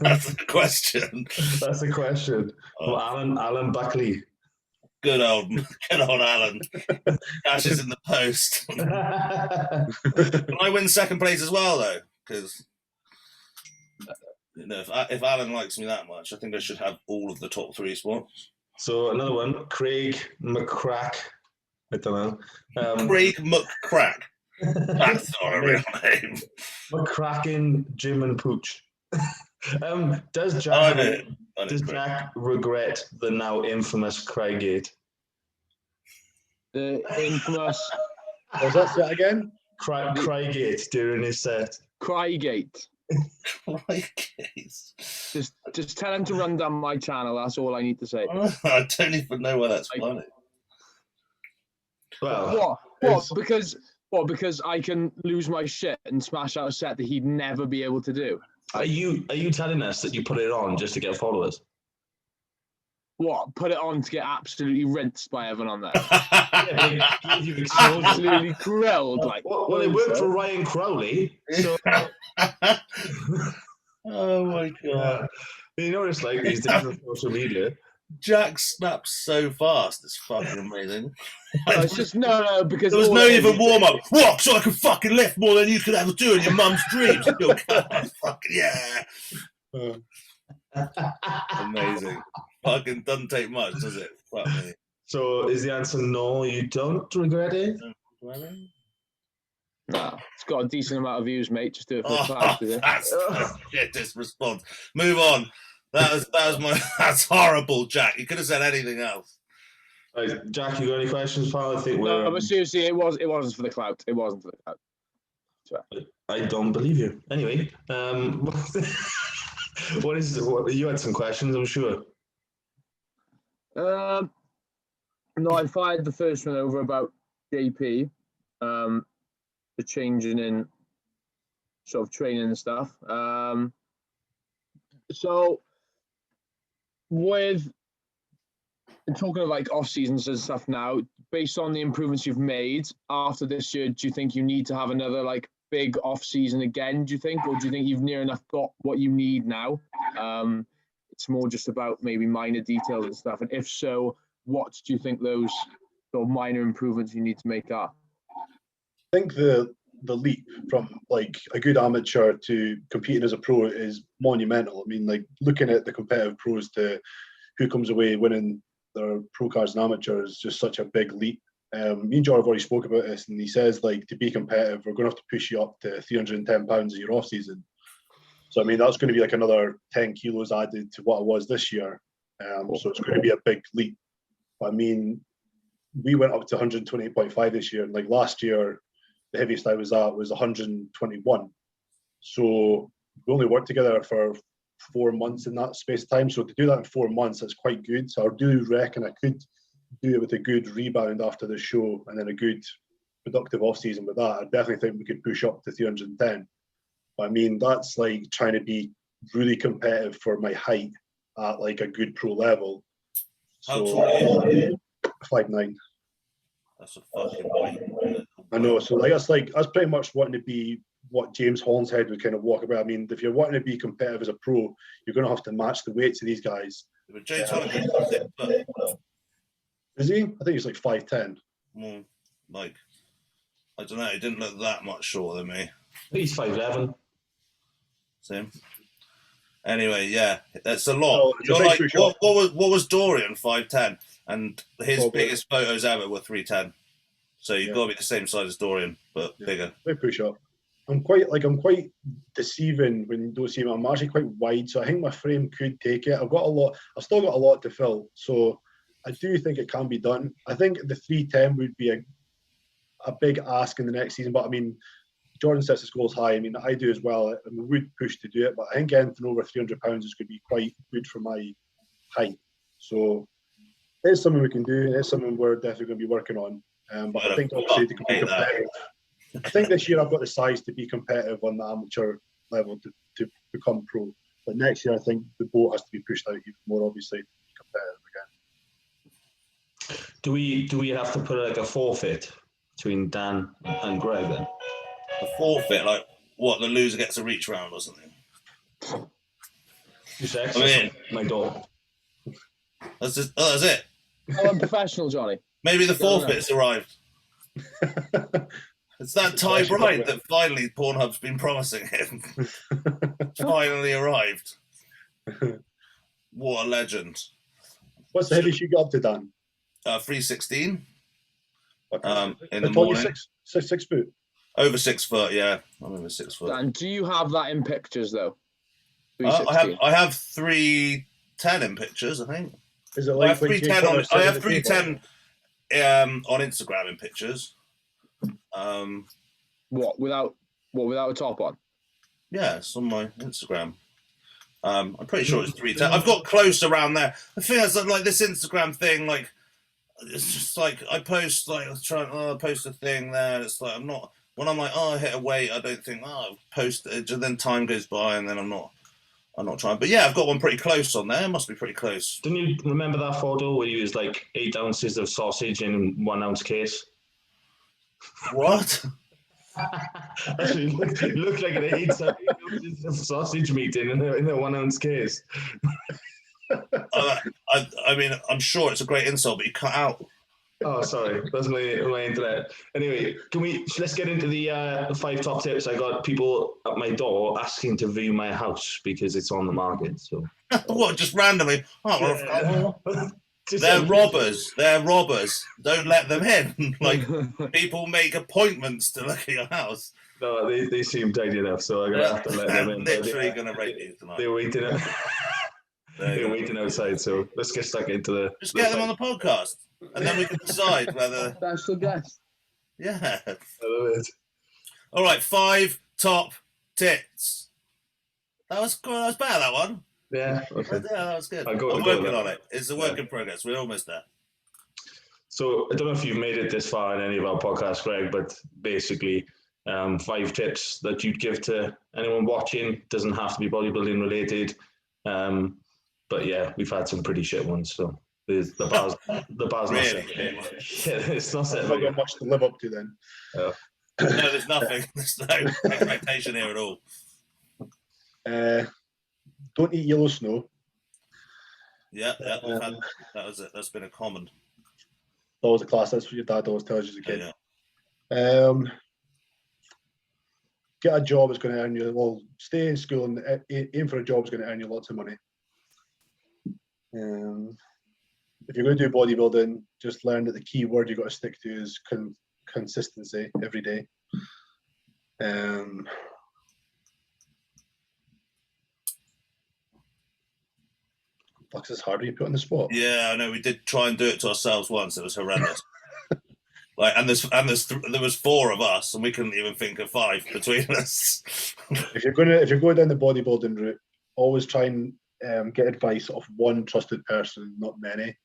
That's the question. That's the question. Alan Buckley. Good old Alan. Cash is in the post. I win second place as well, though, because if Alan likes me that much, I think I should have all of the top 3 spots. So another one, Craig McCrack. I don't know. Craig McCrack. That's not a real name. McCracken, Jim and Pooch. Does Jack regret the now infamous Crygate? The infamous... Was that set again? Crygate during his set. Crygate. Crygate. Just tell him to run down my channel. That's all I need to say. I don't even know why that's funny. Well, what? Because I can lose my shit and smash out a set that he'd never be able to do. Are you telling us that you put it on just to get followers? What? Put it on to get absolutely rinsed by everyone on there? Absolutely grilled. Well, it worked for Ryan Crowley. So. Oh my god! You know what it's like these days on social media. Jack snaps so fast, it's fucking amazing. It's just no, because there was no even warm up. What? So I could fucking lift more than you could ever do in your mum's dreams. Fucking yeah. Amazing. Fucking doesn't take much, does it? Fuck me. So is the answer no? You don't regret it? No, it's got a decent amount of views, mate. Just do it for the class. That's shittest response. Move on. That's horrible, Jack. You could have said anything else. Right, Jack, you got any questions, pal? I think we're. No, but seriously, it wasn't for the clout. It wasn't for the clout. I don't believe you. Anyway, what you had some questions, I'm sure. No, I fired the first one over about JP, the changing in sort of training and stuff. So with talking of like off seasons and stuff now, based on the improvements you've made after this year, do you think you need to have another like big off season again? Do you think, or do you think you've near enough got what you need now? It's more just about maybe minor details and stuff. And if so, what do you think those sort of minor improvements you need to make are? I think the leap from like a good amateur to competing as a pro is monumental. I mean, like looking at the competitive pros to who comes away winning their pro cards and amateur is just such a big leap. Me and John have already spoke about this, and he says like to be competitive, we're going to have to push you up to 310 pounds a year off season. So I mean that's going to be like another 10 kilos added to what it was this year. So it's going to be a big leap. But I mean, we went up to 128.5 this year, and like last year, the heaviest I was at was 121. So we only worked together for 4 months in that space of time. So to do that in 4 months, that's quite good. So I do reckon I could do it with a good rebound after the show and then a good productive off season with that. I definitely think we could push up to 310. But I mean, that's like trying to be really competitive for my height at like a good pro level. How So, tall are you? 5'9". That's a fucking weight. I know. So that's pretty much wanting to be what James Hollinshead would kind of walk about. I mean, if you're wanting to be competitive as a pro, you're going to have to match the weights of these guys. But James Hollinshead, Is he? I think he's like 5'10". like, I don't know. He didn't look that much shorter than me. He's 5'11". Same. Anyway, yeah, that's a lot. Oh, You're like, what was Dorian 5'10", and his biggest photos ever were 310. So you've got to be the same size as Dorian, but bigger. They push up. I'm quite deceiving when you don't see me. I'm actually quite wide, so I think my frame could take it. I've still got a lot to fill, so I do think it can be done. I think the 310 would be a big ask in the next season, but I mean, Jordan sets his goals high. I mean, I do as well. I mean, we would push to do it, but I think anything over 300 pounds is going to be quite good for my height. So it's something we can do. It's something we're definitely going to be working on. But I think obviously to be competitive, I think this year I've got the size to be competitive on the amateur level to become pro. But next year I think the boat has to be pushed out even more, obviously, to be competitive again. Do we have to put like a forfeit between Dan and Greg then? A forfeit, like what? The loser gets a reach round or something. I mean, my door. That's it. Oh, I'm professional, Johnny. Maybe the forfeit's arrived. It's that Thai bride that finally Pornhub's been promising him. Finally arrived. What a legend. What's the heaviest you got up to, Dan? 316. Okay. In the morning. 6 foot. Over 6 foot, yeah. I'm over 6 foot. Dan, do you have that in pictures though? I have 310 in pictures, I think. Is it like I have 310 on Instagram in pictures. Without a top on? Yeah, it's on my Instagram. I'm pretty sure it's 310. I've got close around there. The thing is, like this Instagram thing, like it's just like I post like I post a thing there. It's like I'm not when I'm like I hit a weight. I don't think I've posted. And then time goes by, and then I'm not trying. But yeah, I've got one pretty close on there. It must be pretty close. Didn't you remember that photo where you used like 8 ounces of sausage in 1 ounce case? What? Actually, it looked like it ate 8 ounces of sausage meat in a 1 ounce case. I mean, I'm sure it's a great insult, but you cut out. Oh, sorry, that's my internet. Anyway, let's get into the 5 top tips. I got people at my door asking to view my house because it's on the market. So what? Just randomly? Oh, yeah. They're robbers. They're robbers. Don't let them in. Like people make appointments to look at your house. No, they seem tidy enough, so I'm gonna have to let them in. Literally gonna rape you tonight. They're waiting. They're waiting outside, so let's get stuck into the. Just get them on the podcast, and then we can decide whether. Special guest. Yeah. I love it. All right, 5 top tits. That was good. That was better, that one. Yeah. Okay. Yeah, that was good. I'm working on it. It's a work in progress. We're almost there. So I don't know if you've made it this far in any of our podcasts, Greg, but basically 5 tips that you'd give to anyone watching. Doesn't have to be bodybuilding related. But yeah, we've had some pretty shit ones. So the bar's Really? not set. Yeah, it's not set. I've not got much to live up to then. No, there's nothing. There's no expectation here at all. Don't eat yellow snow. Yeah, we've had, that was it. That's been a common. That was a class. That's what your dad always tells you as a kid. Yeah. Get a job that's going to earn you. Well, stay in school and aim for a job that's going to earn you lots of money. If you're going to do bodybuilding, just learn that the key word you've got to stick to is consistency every day. Fuck, this is hard to be put on the spot. Yeah, I know. We did try and do it to ourselves once. It was horrendous. There was 4 of us, and we couldn't even think of 5 between us. If you're going down the bodybuilding route, always try and get advice off one trusted person, not many.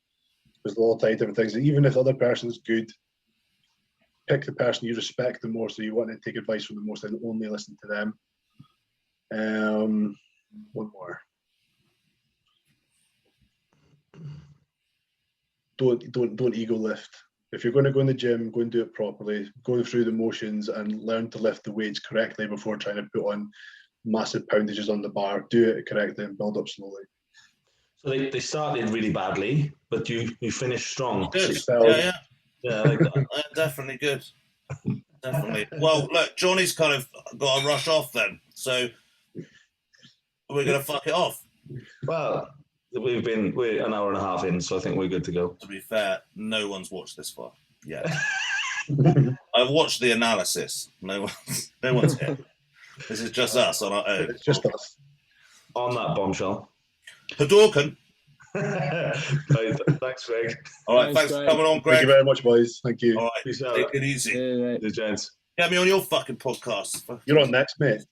There's a lot of different things. And even if the other person's good, pick the person you respect the most, so you want to take advice from the most and only listen to them. One more. Don't ego lift. If you're going to go in the gym, go and do it properly. Go through the motions and learn to lift the weights correctly before trying to put on massive poundages on the bar. Do it correctly and build up slowly. So they started really badly, but you finished strong. Good. Yeah. Yeah, like that. Definitely good. Definitely. Well, look, Johnny's kind of got to rush off then, so we're going to fuck it off. Well, we're an hour and a half in, so I think we're good to go. To be fair, no one's watched this far yet. I've watched the analysis. No one's here. This is just us on our own. It's just us. On that bombshell. Hadouken. Right, thanks, Greg. All right, thanks for coming on, Greg. Thank you very much, boys. Thank you. All right, Peace out. take it easy. Yeah. The gents. Get me on your fucking podcast. You're on next, mate.